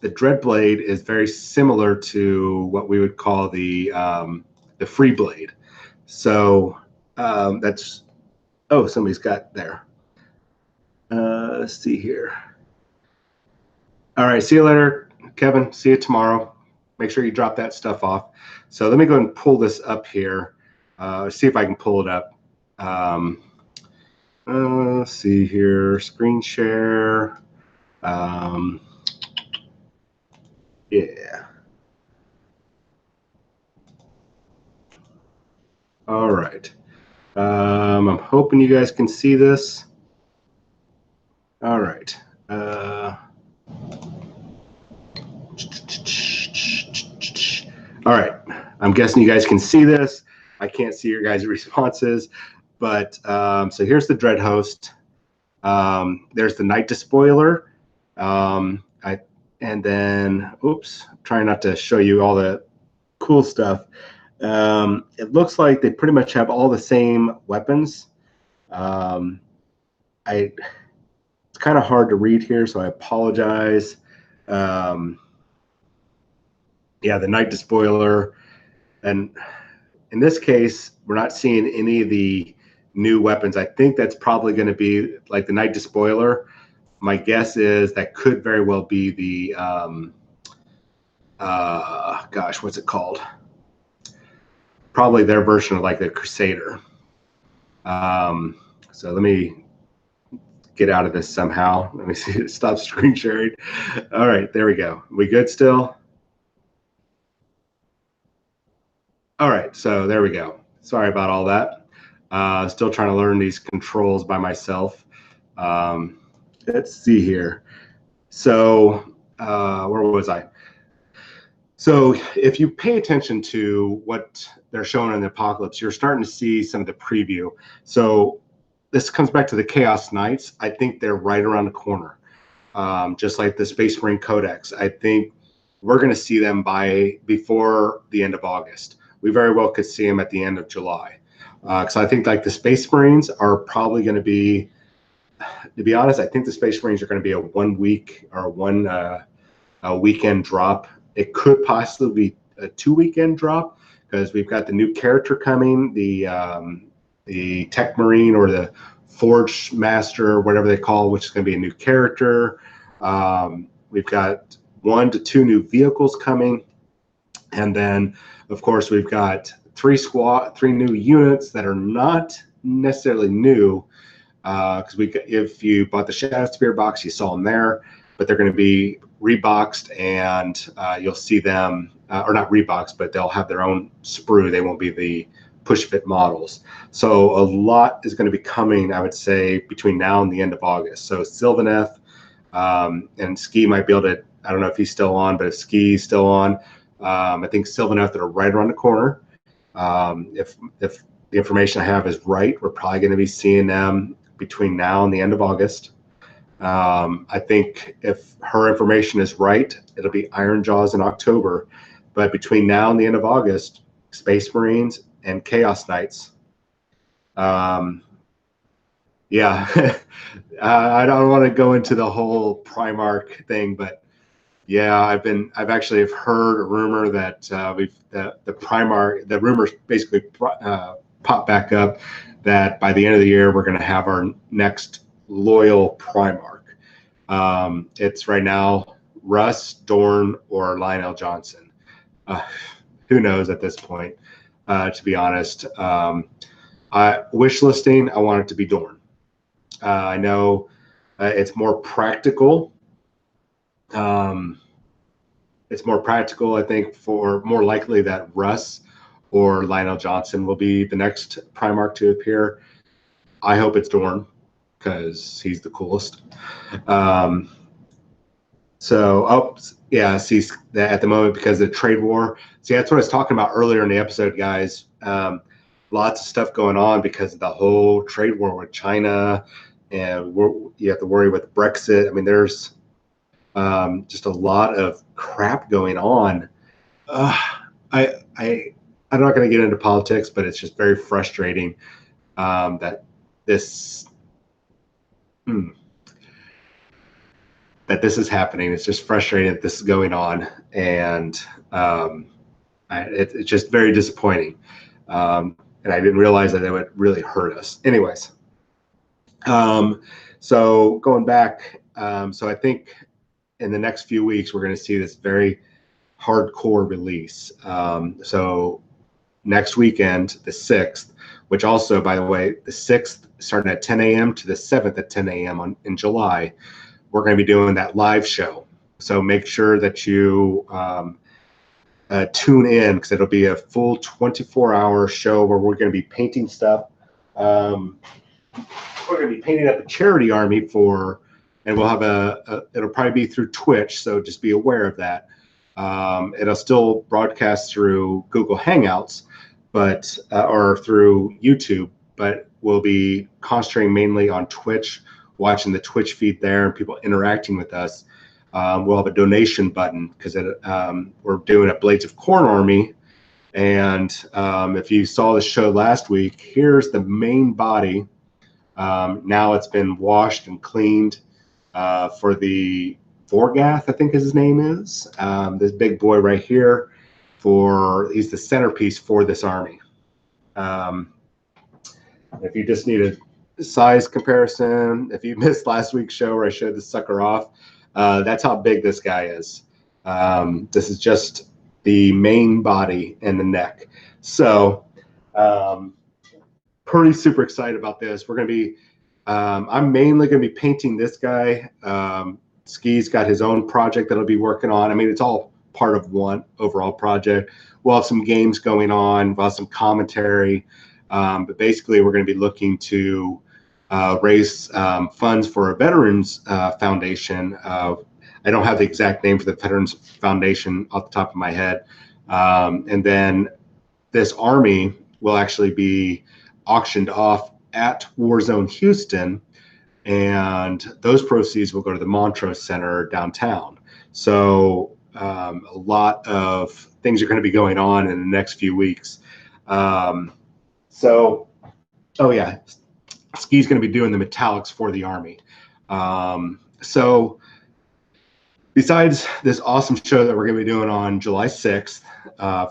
The Dreadblade is very similar to what we would call the Free Blade. So that's. Oh, somebody's got there. Let's see here. All right, see you later, Kevin. See you tomorrow. Make sure you drop that stuff off. So let me go ahead and pull this up here. See if I can pull it up. Let's see here. Screen share. Yeah. All right. I'm hoping you guys can see this. All right. All right, I'm guessing you guys can see this. I can't see your guys' responses, but so here's the Dread Host. There's the Night Despoiler. And then, oops, I'm trying not to show you all the cool stuff. It looks like they pretty much have all the same weapons. It's kind of hard to read here, so I apologize. Yeah, the Night Despoiler. And in this case, we're not seeing any of the new weapons. I think that's probably going to be like the Night Despoiler. My guess is that could very well be the, what's it called? Probably their version of like the Crusader. So let me get out of this somehow. Let me see, stop screen sharing. All right, there we go. We good still? All right, so there we go. Sorry about all that. Still trying to learn these controls by myself. Let's see here. So where was I? So if you pay attention to what they're showing in the Apocalypse, you're starting to see some of the preview. So this comes back to the Chaos Knights. I think they're right around the corner, just like the Space Marine Codex. I think we're going to see them before the end of August. We very well could see them at the end of July. So I think like the Space Marines are probably going to be, to be honest, I think the Space Marines are going to be a 1 week or a weekend drop. It could possibly be a 2 weekend drop because we've got the new character coming, the Tech Marine or the Forge Master, whatever they call, which is going to be a new character. We've got 1 to 2 new vehicles coming, and then of course we've got 3 new units that are not necessarily new. Because if you bought the Shadow Spear box, you saw them there, but they're going to be reboxed, and you'll see them, or not reboxed, but they'll have their own sprue. They won't be the push fit models. So a lot is going to be coming, I would say, between now and the end of August. So Sylvaneth, And Ski might be able to, I don't know if he's still on, but if Ski's still on, I think Sylvaneth are right around the corner. If the information I have is right, we're probably going to be seeing them between now and the end of August. I think if her information is right, it'll be Iron Jaws in October. But between now and the end of August, Space Marines and Chaos Knights. Yeah, I don't want to go into the whole Primarch thing, but yeah, I've actually heard a rumor that the Primarch, the rumors basically pop back up that by the end of the year we're going to have our next loyal Primarch. It's right now Russ, Dorn, or Lionel Johnson. Who knows at this point? To be honest, wish listing, I want it to be Dorn. I know it's more practical. It's more practical, I think, for more likely that Russ or Lionel Johnson will be the next Primarch to appear. I hope it's Dorn because he's the coolest. See that at the moment because of the trade war. See, that's what I was talking about earlier in the episode, guys. Lots of stuff going on because of the whole trade war with China, and you have to worry with Brexit. I mean, there's just a lot of crap going on. I'm not going to get into politics, but it's just very frustrating that this is happening. It's just frustrating that this is going on, and it's just very disappointing. And I didn't realize that it would really hurt us. Anyways, so going back, so I think in the next few weeks we're going to see this very hardcore release. So next weekend, the 6th, which also, by the way, the 6th starting at 10 a.m. to the 7th at 10 a.m. in July, we're going to be doing that live show. So make sure that you tune in because it'll be a full 24-hour show where we're going to be painting stuff. We're going to be painting up a charity army and we'll have it'll probably be through Twitch, so just be aware of that. It'll still broadcast through Google Hangouts, or through YouTube, but we'll be concentrating mainly on Twitch, watching the Twitch feed there and people interacting with us. We'll have a donation button because we're doing a Blades of Corn army. And if you saw the show last week, here's the main body. Now it's been washed and cleaned for the Vorgath, I think his name is. This big boy right here, he's the centerpiece for this army. If you just need a size comparison, if you missed last week's show where I showed the sucker off, that's how big this guy is. This is just the main body and the neck. So pretty super excited about this. We're going to be, I'm mainly going to be painting this guy. Ski's got his own project that he'll be working on. I mean, it's all part of one overall project. We'll have some games going on. We'll have some commentary. But basically, we're going to be looking to raise funds for a Veterans Foundation. I don't have the exact name for the Veterans Foundation off the top of my head. And then this army will actually be auctioned off at Warzone Houston, and those proceeds will go to the Montrose Center downtown. So a lot of things are going to be going on in the next few weeks. Ski's going to be doing the metallics for the army. So besides this awesome show that we're going to be doing on July 6th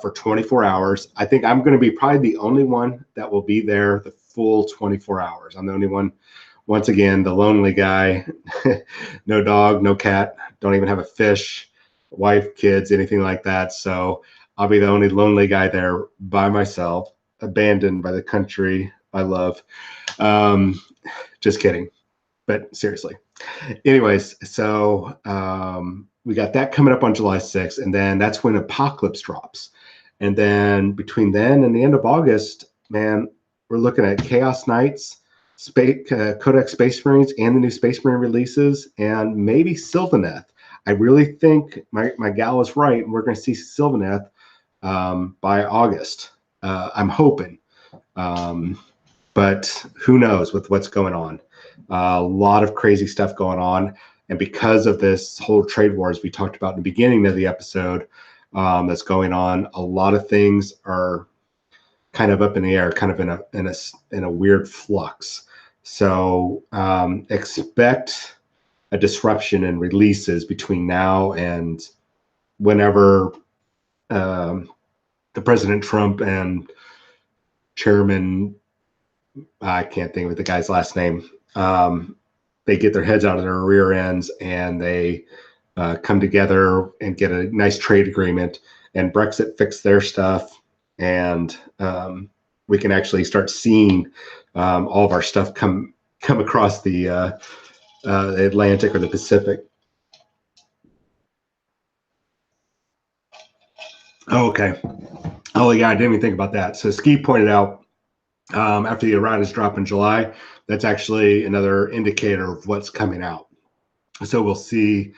for 24 hours, I think I'm going to be probably the only one that will be there the full 24 hours. I'm the only one, once again, the lonely guy. No dog, no cat, don't even have a fish, wife, kids, anything like that. So I'll be the only lonely guy there by myself, abandoned by the country I love. Just kidding, but seriously. Anyways, so we got that coming up on July 6th, and then that's when Apocalypse drops. And then between then and the end of August, man, we're looking at Chaos Knights, Codex Space Marines and the new Space Marine releases, and maybe Sylvaneth. I really think my gal is right, and we're going to see Sylvaneth by August. I'm hoping, but who knows with what's going on. A lot of crazy stuff going on, and because of this whole trade wars we talked about in the beginning of the episode, that's going on, a lot of things are kind of up in the air, kind of in a weird flux. So expect a disruption in releases between now and whenever the President Trump and Chairman, I can't think of the guy's last name, they get their heads out of their rear ends and they come together and get a nice trade agreement, and Brexit fix their stuff, and we can actually start seeing all of our stuff come across the Atlantic or the Pacific. Oh, okay. Oh yeah, I didn't even think about that. So Ski pointed out after the Iran drop in July, that's actually another indicator of what's coming out. So we'll see.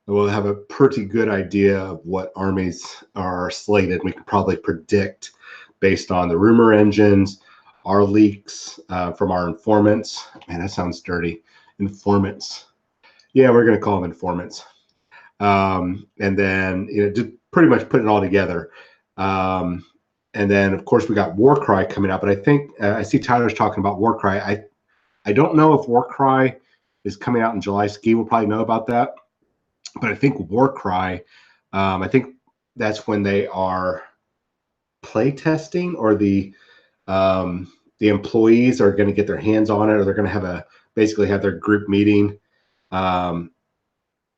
We'll have a pretty good idea of what armies are slated. We can probably predict based on the rumor engines, our leaks from our informants. Man, that sounds dirty. Informants. Yeah, we're going to call them informants. And then, just pretty much put it all together. And then, of course, we got Warcry coming out. But I think I see Tyler's talking about Warcry. I don't know if Warcry is coming out in July. Ski will probably know about that. But I think Warcry, I think that's when they are play testing, or the employees are going to get their hands on it, or they're going to basically have their group meeting. Yeah,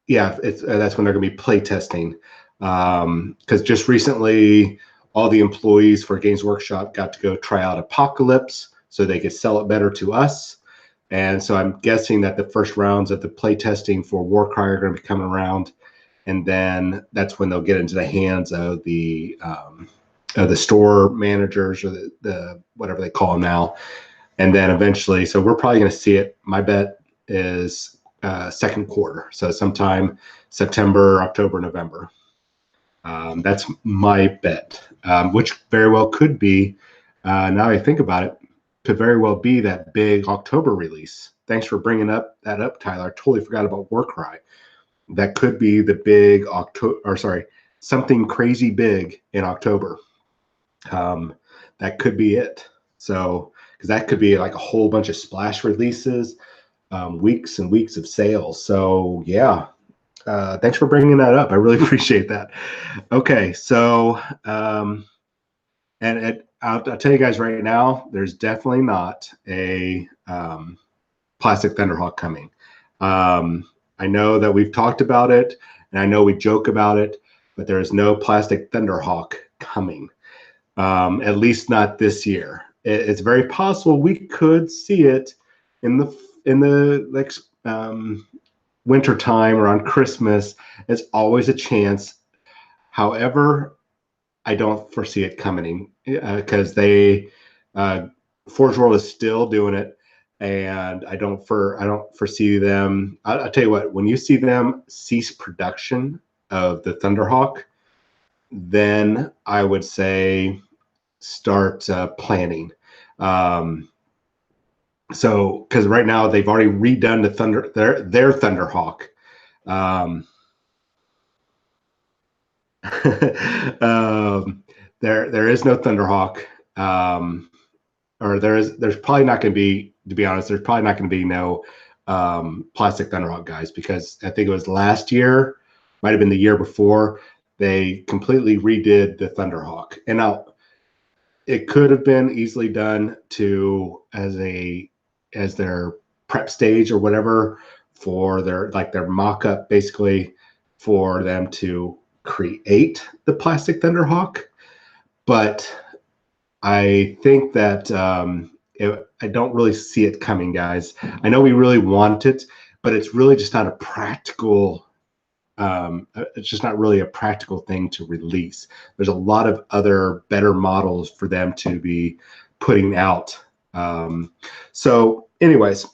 that's when they're going to be play testing. Because just recently, all the employees for Games Workshop got to go try out Apocalypse so they could sell it better to us. And so I'm guessing that the first rounds of the play testing for Warcry are going to be coming around, and then that's when they'll get into the hands of the store managers, or the whatever they call them now, and then eventually. So we're probably going to see it. My bet is second quarter, so sometime September, October, November. That's my bet, which very well could be. Now I think about it, could very well be that big October release. Thanks for bringing that up, Tyler. I totally forgot about Warcry. That could be the big something crazy big in October. That could be it. So, because that could be like a whole bunch of splash releases, weeks and weeks of sales. So yeah, thanks for bringing that up. I really appreciate that. Okay, so I'll tell you guys right now, there's definitely not a plastic Thunderhawk coming. I know that we've talked about it, and I know we joke about it, but there is no plastic Thunderhawk coming, at least not this year. It's very possible we could see it in the winter time or on Christmas. It's always a chance. However, I don't foresee it coming because Forge World is still doing it, and I don't foresee them. I'll tell you what, when you see them cease production of the Thunderhawk, then I would say start planning. So because right now they've already redone their Thunderhawk. There is no Thunderhawk, or there's probably not going to be, to be honest, there's probably not going to be no plastic Thunderhawk guys, because I think it was last year, might have been the year before, they completely redid the Thunderhawk. And now it could have been easily done as their prep stage or whatever for their mock-up, basically for them to create the plastic Thunderhawk. But I think that I don't really see it coming, guys. I know we really want it, but it's really just not a practical. It's just not really a practical thing to release. There's a lot of other better models for them to be putting out So anyways,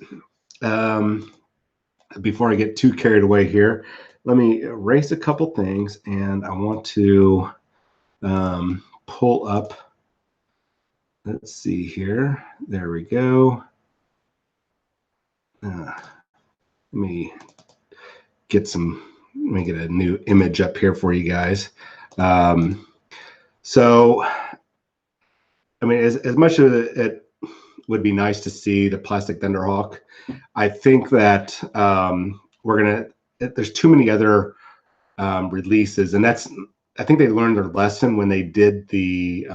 before I get too carried away here, let me erase a couple things, and I want to pull up. Let's see here. There we go. Let me get a new image up here for you guys. So, I mean, as much as it would be nice to see the plastic Thunderhawk, I think that there's too many other releases, and I think they learned their lesson when they did the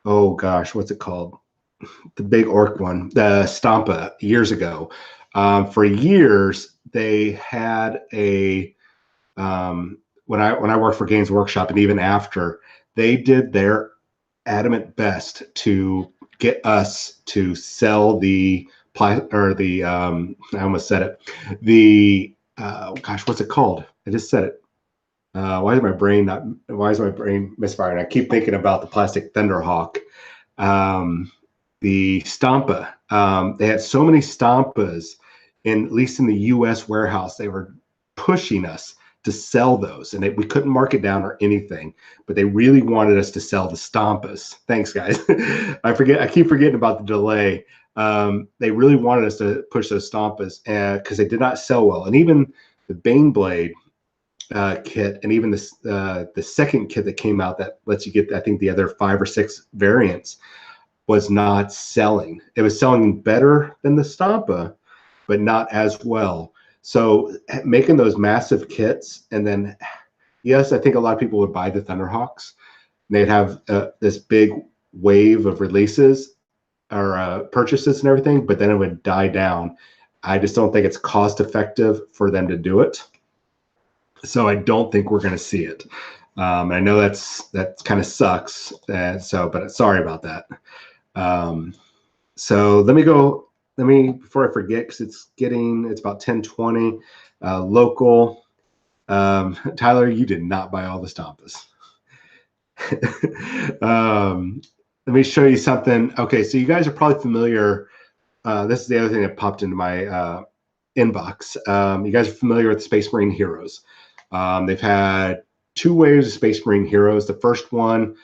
oh gosh, what's it called? The big orc one, the Stampa, years ago. For years, they had a when I worked for Games Workshop, and even after, they did their adamant best to get us to sell the I almost said it. The gosh, what's it called? I just said it. Why is my brain misfiring? I keep thinking about the plastic Thunderhawk. The Stampa. They had so many Stampas, at least in the U.S. warehouse, they were pushing us to sell those, and we couldn't mark it down or anything, but they really wanted us to sell the Stampas. Thanks, guys. I keep forgetting about the delay. They really wanted us to push those Stampas because they did not sell well, and even the Baneblade kit, and even the second kit that came out that lets you get, I think, the other 5 or 6 variants, was not selling. It was selling better than the Stampa, but not as well. So making those massive kits, and then, yes, I think a lot of people would buy the Thunderhawks. They'd have this big wave of releases or purchases and everything, but then it would die down. I just don't think it's cost effective for them to do it. So I don't think we're going to see it. I know that kind of sucks. But sorry about that. So let me, before I forget, because it's about 10:20, local. Tyler, you did not buy all the Stampas. Let me show you something. Okay, so you guys are probably familiar. This is the other thing that popped into my inbox. You guys are familiar with Space Marine Heroes. They've had 2 waves of Space Marine Heroes. The first one,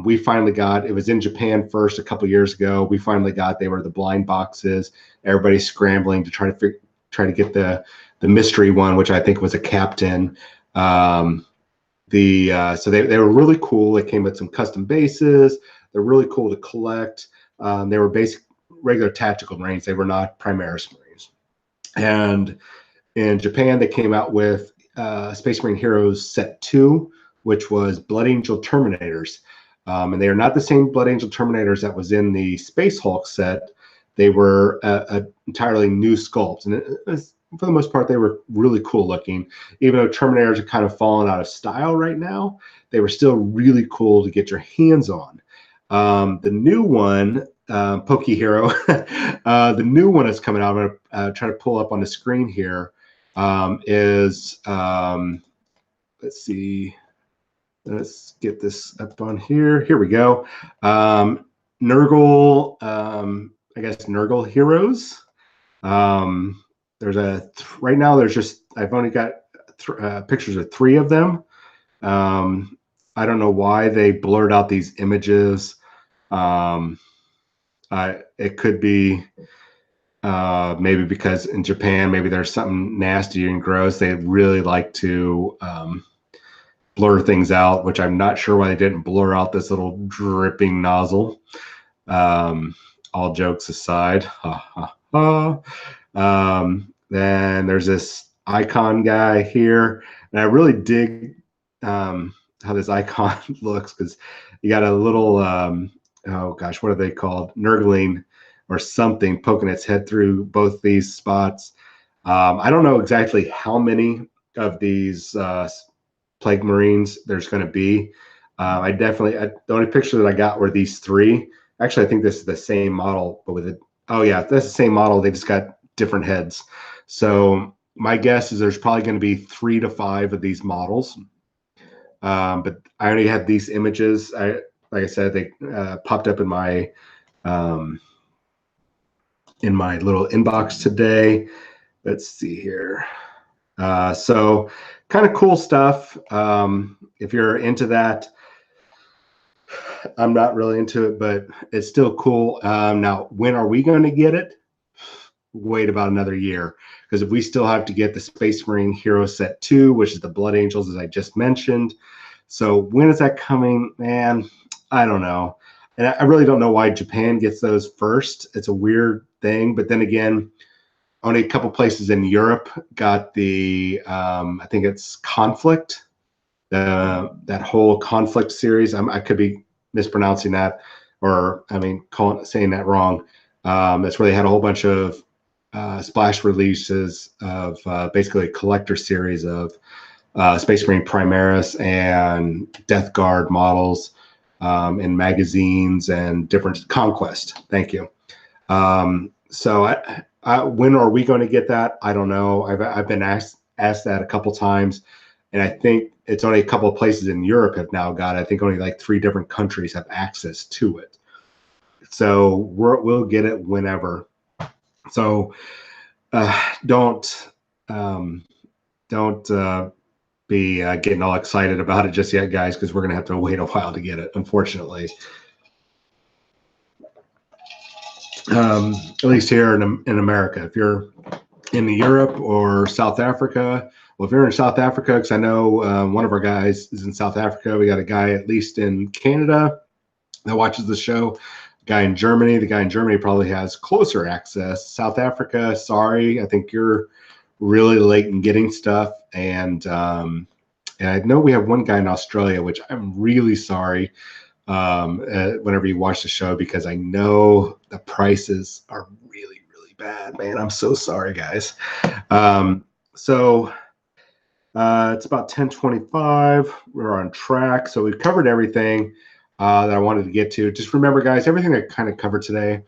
we finally got, it was in Japan first a couple years ago. We finally got, they were the blind boxes. Everybody's scrambling to try to get the mystery one, which I think was a captain. So they were really cool. They came with some custom bases. They're really cool to collect. They were regular tactical Marines. They were not Primaris Marines. And in Japan, they came out with Space Marine Heroes Set 2, which was Blood Angel Terminators. And they are not the same Blood Angel Terminators that was in the Space Hulk set. They were entirely new sculpts. And for the most part, they were really cool looking. Even though Terminators are kind of fallen out of style right now, they were still really cool to get your hands on. The new one, Poke Hero, the new one that's coming out, I'm going to try to pull up on the screen here, is, let's see. Let's get this up on here. Here we go. Nurgle, I guess Nurgle Heroes. Right now there's just, I've only got pictures of 3 of them. I don't know why they blurred out these images. It could be maybe because in Japan, maybe there's something nasty and gross. They really like to blur things out, which I'm not sure why they didn't blur out this little dripping nozzle. All jokes aside. Then there's this icon guy here, and I really dig how this icon looks, because you got a little oh gosh, what are they called? Nurgling or something poking its head through both these spots. I don't know exactly how many of these Plague Marines there's going to be. The only picture that I got were these 3. Actually, I think this is the same model, but with it. Oh yeah, that's the same model. They just got different heads. So my guess is there's probably going to be 3 to 5 of these models. But I already had these images. Like I said, they popped up in my um, in my little inbox today. Let's see here. So kind of cool stuff. If you're into that, I'm not really into it, but it's still cool. Now, when are we going to get it? Wait about another year, because if we still have to get the Space Marine Hero Set 2, which is the Blood Angels, as I just mentioned. So when is that coming? Man, I don't know. And I really don't know why Japan gets those first. It's a weird thing. But then again, only a couple places in Europe got the, I think it's Conflict, that whole Conflict series. I could be mispronouncing that, or saying that wrong. That's where they had a whole bunch of splash releases of basically a collector series of Space Marine Primaris and Death Guard models in magazines and different Conquest. Thank you. So when are we going to get that? I don't know. I've been asked that a couple times, and I think it's only a couple of places in Europe have now got it. I think only like 3 different countries have access to it. So we'll get it whenever. So don't be getting all excited about it just yet, guys, because we're going to have to wait a while to get it, unfortunately. At least here in America. If you're in Europe or South Africa, well, if you're in South Africa, because I know one of our guys is in South Africa. We got a guy at least in Canada that watches the show. Guy in Germany. The guy in Germany probably has closer access. South Africa, sorry, I think you're really late in getting stuff. And I know we have one guy in Australia, which I'm really sorry whenever you watch the show, because I know the prices are really, really bad, man. I'm so sorry, guys. So it's about 10:25. We're on track. So we've covered everything that I wanted to get to. Just remember, guys, everything I kind of covered today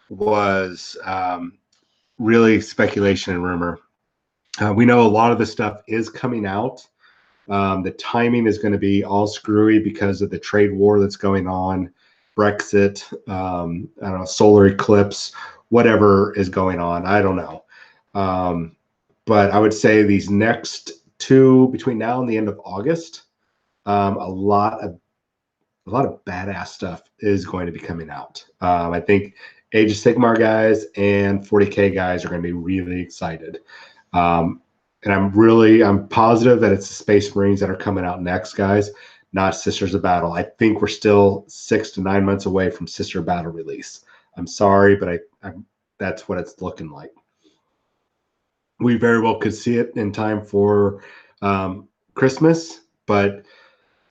was really speculation and rumor. We know a lot of the stuff is coming out. The timing is going to be all screwy because of the trade war that's going on, Brexit, I don't know, solar eclipse, whatever is going on. I don't know. But I would say these next 2, between now and the end of August, a lot of badass stuff is going to be coming out. I think Age of Sigmar guys and 40K guys are going to be really excited. And I'm positive that it's the Space Marines that are coming out next, guys, not Sisters of Battle. I think we're still 6 to 9 months away from Sister of Battle release. I'm sorry, but that's what it's looking like. We very well could see it in time for Christmas, but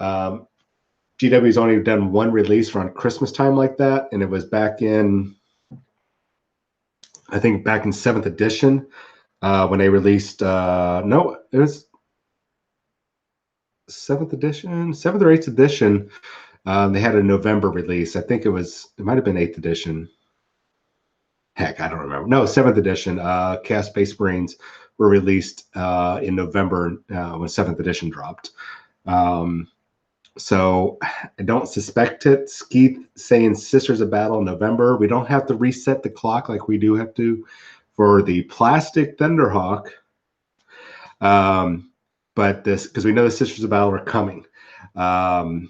GW's only done 1 release around Christmas time like that, and it was back in, I think, back in 7th edition. When they released, no, it was 7th edition, 7th or 8th edition. They had a November release. I think it might have been 8th edition. Heck, I don't remember. No, 7th edition. Chaos Space Marines were released in November when 7th edition dropped. So I don't suspect it. Skeeth saying Sisters of Battle in November. We don't have to reset the clock like we do have to for the plastic Thunderhawk. But this, because we know the Sisters of Battle are coming. I'll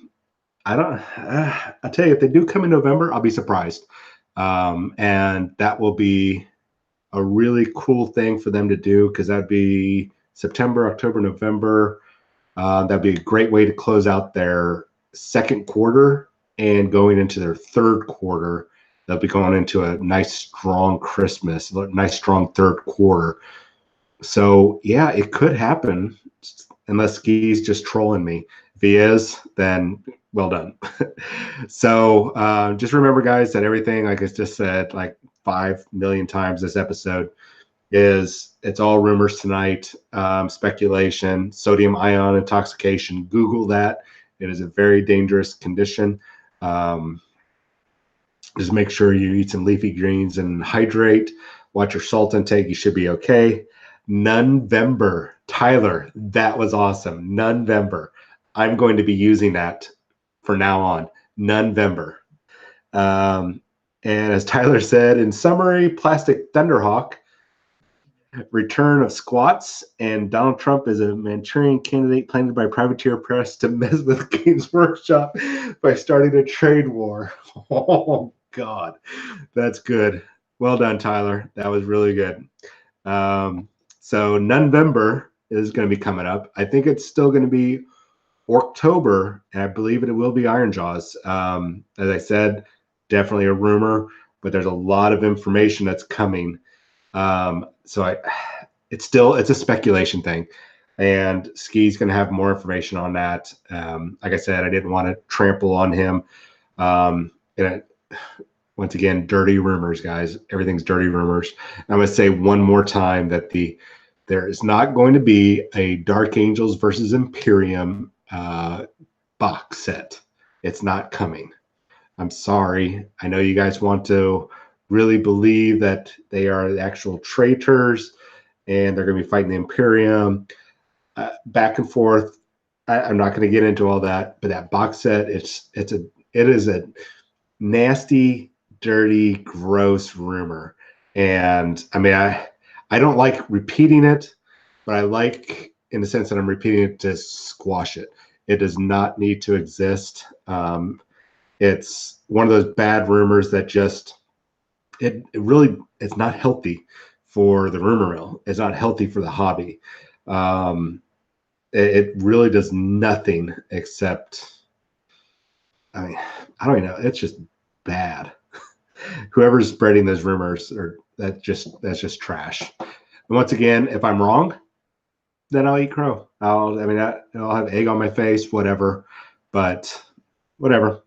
tell you, if they do come in November, I'll be surprised. And that will be a really cool thing for them to do, because that'd be September, October, November. That'd be a great way to close out their 2nd quarter and going into their 3rd quarter. They'll be going into a nice, strong Christmas, a nice, strong 3rd quarter. So, yeah, it could happen, unless Ski's just trolling me. If he is, then well done. So just remember, guys, that everything, like I just said, like 5 million times this episode, it's all rumors tonight, speculation, sodium ion intoxication. Google that. It is a very dangerous condition. Just make sure you eat some leafy greens and hydrate. Watch your salt intake. You should be okay. Nunvember. Tyler, that was awesome. Nunvember. I'm going to be using that for now on. Nunvember. And as Tyler said, in summary, Plastic Thunderhawk, return of squats, and Donald Trump is a Manchurian candidate planted by privateer press to mess with Games Workshop by starting a trade war. Oh, God. That's good. Well done, Tyler. That was really good. So November is going to be coming up. I think it's still going to be October, and I believe it will be Iron Jaws. As I said, definitely a rumor, but there's a lot of information that's coming. It's a speculation thing, and Ski's going to have more information on that. Like I said, I didn't want to trample on him. Once again, dirty rumors, guys. Everything's dirty rumors. I'm going to say one more time that there is not going to be a Dark Angels versus Imperium box set. It's not coming. I'm sorry. I know you guys want to really believe that they are the actual traitors and they're going to be fighting the Imperium. Back and forth. I'm not going to get into all that, but that box set, it is a nasty, dirty, gross rumor. And I mean, I don't like repeating it, but I like in the sense that I'm repeating it to squash it. It does not need to exist. It's one of those bad rumors that just it's not healthy for the rumor mill. It's not healthy for the hobby. It really does nothing except, I mean, I don't even know. It's just bad. Whoever's spreading those rumors, that's just trash. And once again, if I'm wrong, then I'll eat crow. I'll have egg on my face, whatever. But whatever.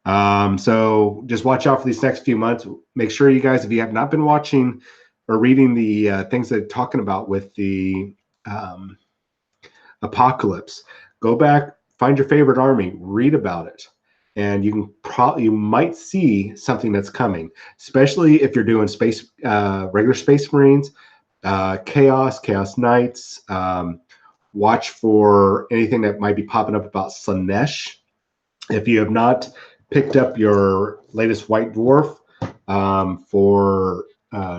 So just watch out for these next few months. Make sure you guys, if you have not been watching or reading the things that they're talking about with the apocalypse, go back, find your favorite army, read about it, and you might see something that's coming. Especially if you're doing regular Space Marines, Chaos Knights. Watch for anything that might be popping up about Slanesh. If you have not picked up your latest White Dwarf for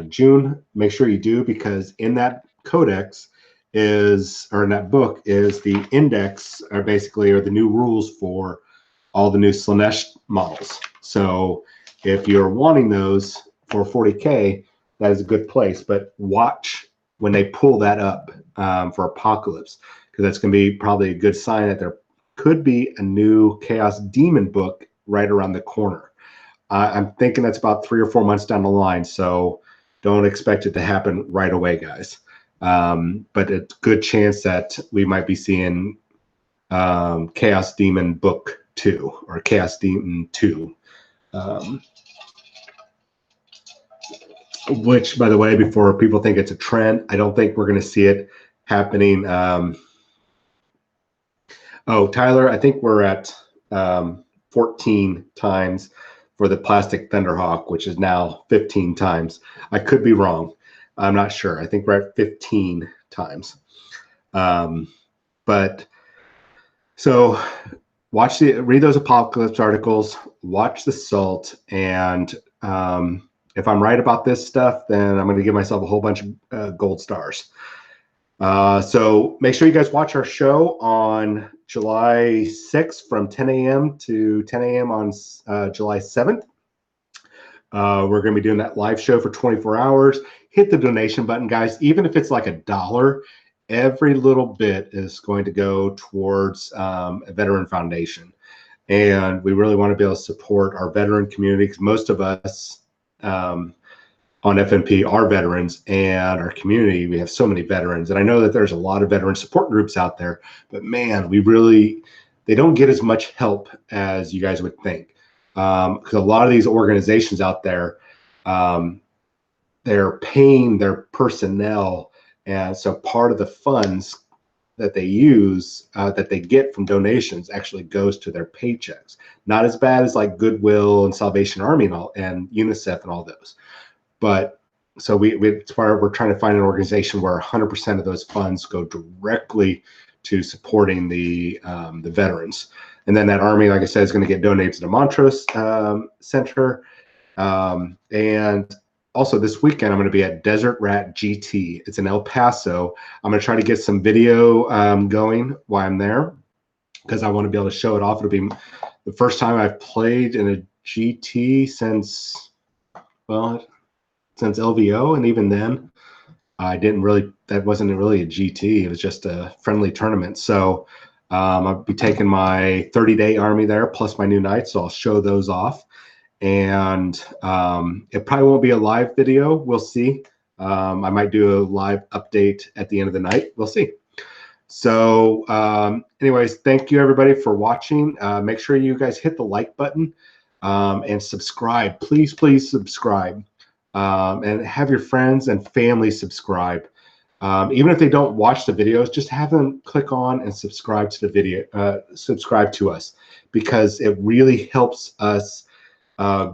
June, make sure you do, because in that codex in that book is the index, or the new rules for all the new Slanesh models. So if you're wanting those for 40K, that is a good place. But watch when they pull that up for Apocalypse, because that's going to be probably a good sign that there could be a new Chaos Demon book right around the corner. I'm thinking that's about 3 or 4 months down the line, so don't expect it to happen right away, guys. But it's a good chance that we might be seeing Chaos Demon Book 2 or Chaos Demon 2. Which, by the way, before people think it's a trend, I don't think we're going to see it happening. Tyler, I think we're at 14 times for the Plastic Thunderhawk, which is now 15 times. I could be wrong. I'm not sure. I think we're at 15 times. But so read those Apocalypse articles, watch the Salt, and if I'm right about this stuff, then I'm going to give myself a whole bunch of gold stars. So make sure you guys watch our show on July 6th from 10 a.m. to 10 a.m. on July 7th. We're going to be doing that live show for 24 hours. Hit the donation button, guys. Even if it's like $1, every little bit is going to go towards a veteran foundation. And we really want to be able to support our veteran community, because most of us on FNP are veterans, and our community, we have so many veterans. And I know that there's a lot of veteran support groups out there, but man, they don't get as much help as you guys would think. Because a lot of these organizations out there, they're paying their personnel, and so part of the funds that they use, that they get from donations, actually goes to their paychecks. Not as bad as like Goodwill and Salvation Army and UNICEF and all those. But so it's why we're trying to find an organization where 100% of those funds go directly to supporting the veterans. And then that army, like I said, is going to get donated to the Montrose Center. And also this weekend, I'm going to be at Desert Rat GT. It's in El Paso. I'm going to try to get some video going while I'm there, because I want to be able to show it off. It'll be the first time I've played in a GT since, well, since LVO. And even then, that wasn't really a GT. It was just a friendly tournament. So I'll be taking my 30-day army there, plus my new knights. So I'll show those off. And it probably won't be a live video. We'll see. I might do a live update at the end of the night. We'll see. So anyways, thank you everybody for watching. Make sure you guys hit the like button and subscribe. Please, please subscribe. And have your friends and family subscribe. Even if they don't watch the videos, just have them click on and subscribe to the video, subscribe to us, because it really helps us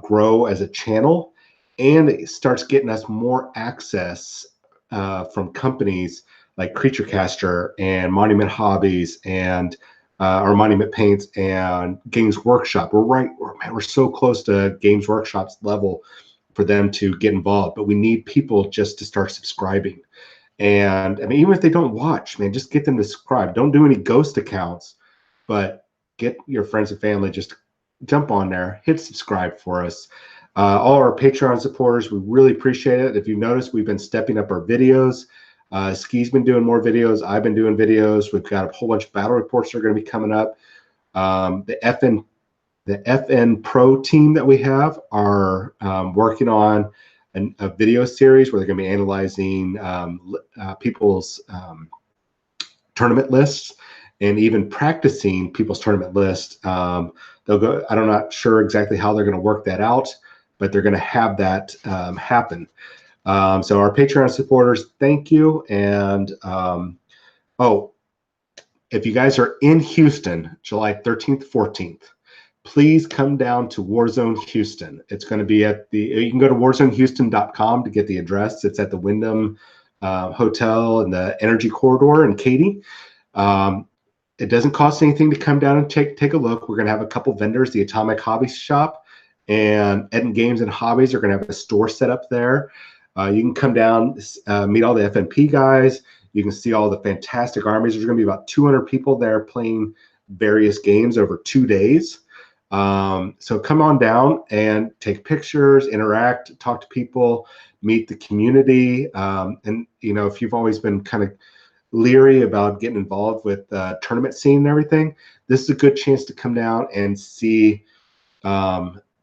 grow as a channel, and it starts getting us more access from companies like Creature Caster and Monument Hobbies and or Monument Paints and Games Workshop. We're so close to Games Workshop's level for them to get involved, but we need people just to start subscribing. And I mean, even if they don't watch, man, just get them to subscribe. Don't do any ghost accounts, but get your friends and family, just jump on there, hit subscribe for us. All our Patreon supporters, we really appreciate it. If you notice, we've been stepping up our videos. Ski's been doing more videos. I've been doing videos. We've got a whole bunch of battle reports that are going to be coming up. The FN Pro team that we have are working on a video series where they're going to be analyzing people's tournament lists and even practicing people's tournament lists. I'm not sure exactly how they're going to work that out, but they're going to have that happen. So our Patreon supporters, thank you. And if you guys are in Houston, July 13th, 14th, please come down to Warzone Houston. It's going to be you can go to warzonehouston.com to get the address. It's at the Wyndham Hotel in the Energy Corridor in Katy. It doesn't cost anything to come down and take a look. We're going to have a couple vendors, the Atomic Hobby Shop and Eden Games and Hobbies are going to have a store set up there. You can come down, meet all the FNP guys. You can see all the fantastic armies. There's going to be about 200 people there playing various games over 2 days. So come on down and take pictures, interact, talk to people, meet the community. And, you know, if you've always been kind of leery about getting involved with tournament scene and everything, this is a good chance to come down and see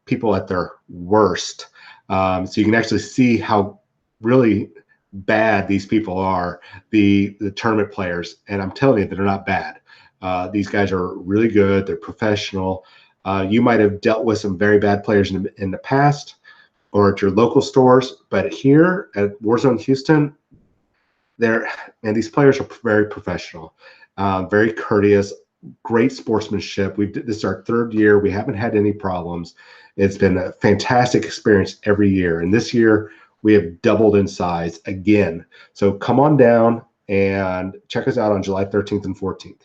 people at their worst. So you can actually see how really bad these people are, the tournament players. And I'm telling you, they're not bad. These guys are really good. They're professional. You might have dealt with some very bad players in the past or at your local stores, but here at Warzone Houston, these players are very professional, very courteous, great sportsmanship. This is our 3rd year. We haven't had any problems. It's been a fantastic experience every year. And this year we have doubled in size again. So come on down and check us out on July 13th and 14th.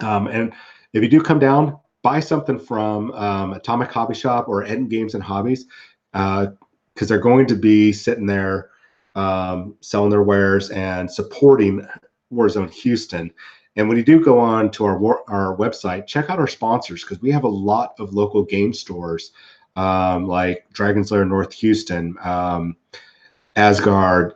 And if you do come down, buy something from Atomic Hobby Shop or Eden Games and Hobbies, because they're going to be sitting there selling their wares and supporting Warzone Houston. And when you do go on to our website, check out our sponsors, because we have a lot of local game stores like Dragon's Lair North Houston, Asgard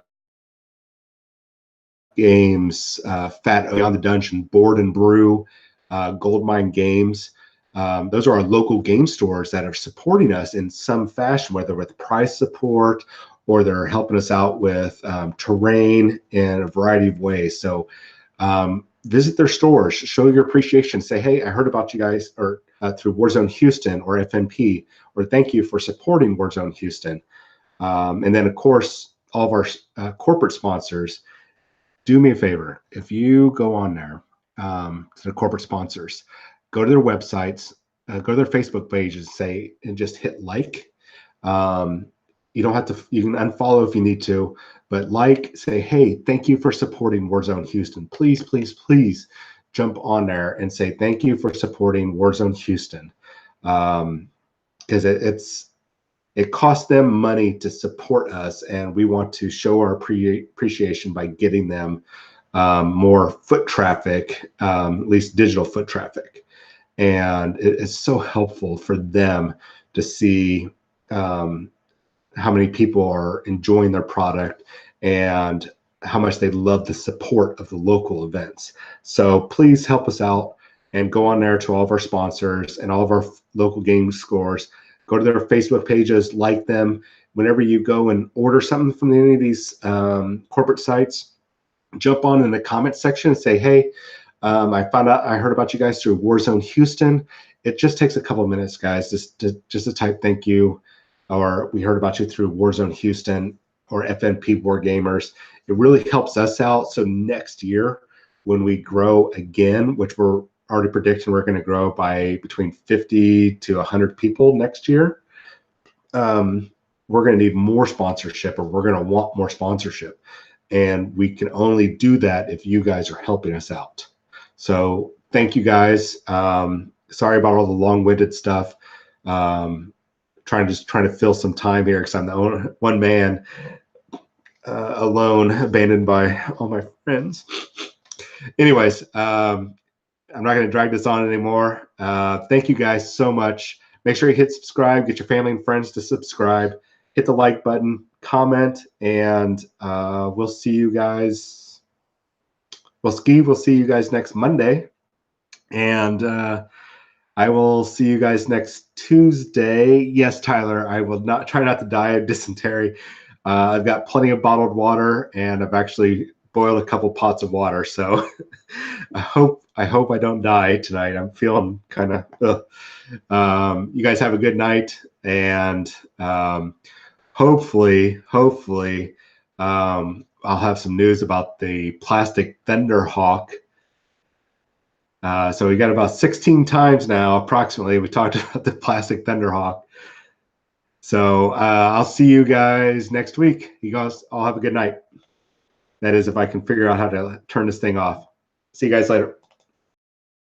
Games, Fat Beyond the Dungeon, Board and Brew, Goldmine Games. Those are our local game stores that are supporting us in some fashion, whether with price support or they're helping us out with terrain in a variety of ways. So visit their stores, show your appreciation, say, hey, I heard about you guys or through Warzone Houston or FNP, or thank you for supporting Warzone Houston. And then, of course, all of our corporate sponsors, do me a favor. If you go on there, to the corporate sponsors, go to their websites, go to their Facebook pages, and just hit like. You don't have to, you can unfollow if you need to, but say, hey, thank you for supporting Warzone Houston. Please, please, please jump on there and say, thank you for supporting Warzone Houston. Because it costs them money to support us, and we want to show our appreciation by getting them more foot traffic, at least digital foot traffic. And it is so helpful for them to see how many people are enjoying their product and how much they love the support of the local events. So please help us out and go on there to all of our sponsors and all of our local game scores. Go to their Facebook pages, like them. Whenever you go and order something from any of these corporate sites, jump on in the comment section and say, hey, I heard about you guys through Warzone Houston. It just takes a couple of minutes, guys, just to type thank you, or we heard about you through Warzone Houston or FNP Wargamers. It really helps us out. So next year, when we grow again, which we're already predicting we're going to grow by between 50 to 100 people next year, we're going to need more sponsorship, or we're going to want more sponsorship. And we can only do that if you guys are helping us out. So thank you guys. Sorry about all the long-winded stuff. Trying to fill some time here because I'm the one man alone, abandoned by all my friends. Anyways, I'm not going to drag this on anymore. Thank you guys so much. Make sure you hit subscribe, get your family and friends to subscribe, hit the like button, comment, and we'll see you guys. Well, Ski, we'll see you guys next Monday. And I will see you guys next Tuesday. Yes, Tyler, I will try not to die of dysentery. I've got plenty of bottled water, and I've actually boiled a couple pots of water. So I hope I don't die tonight. I'm feeling kind of. You guys have a good night, and hopefully, I'll have some news about the plastic Thunderhawk. So we got about 16 times now, approximately, we talked about the plastic Thunderhawk. So I'll see you guys next week. You guys all have a good night. That is, if I can figure out how to turn this thing off. See you guys later.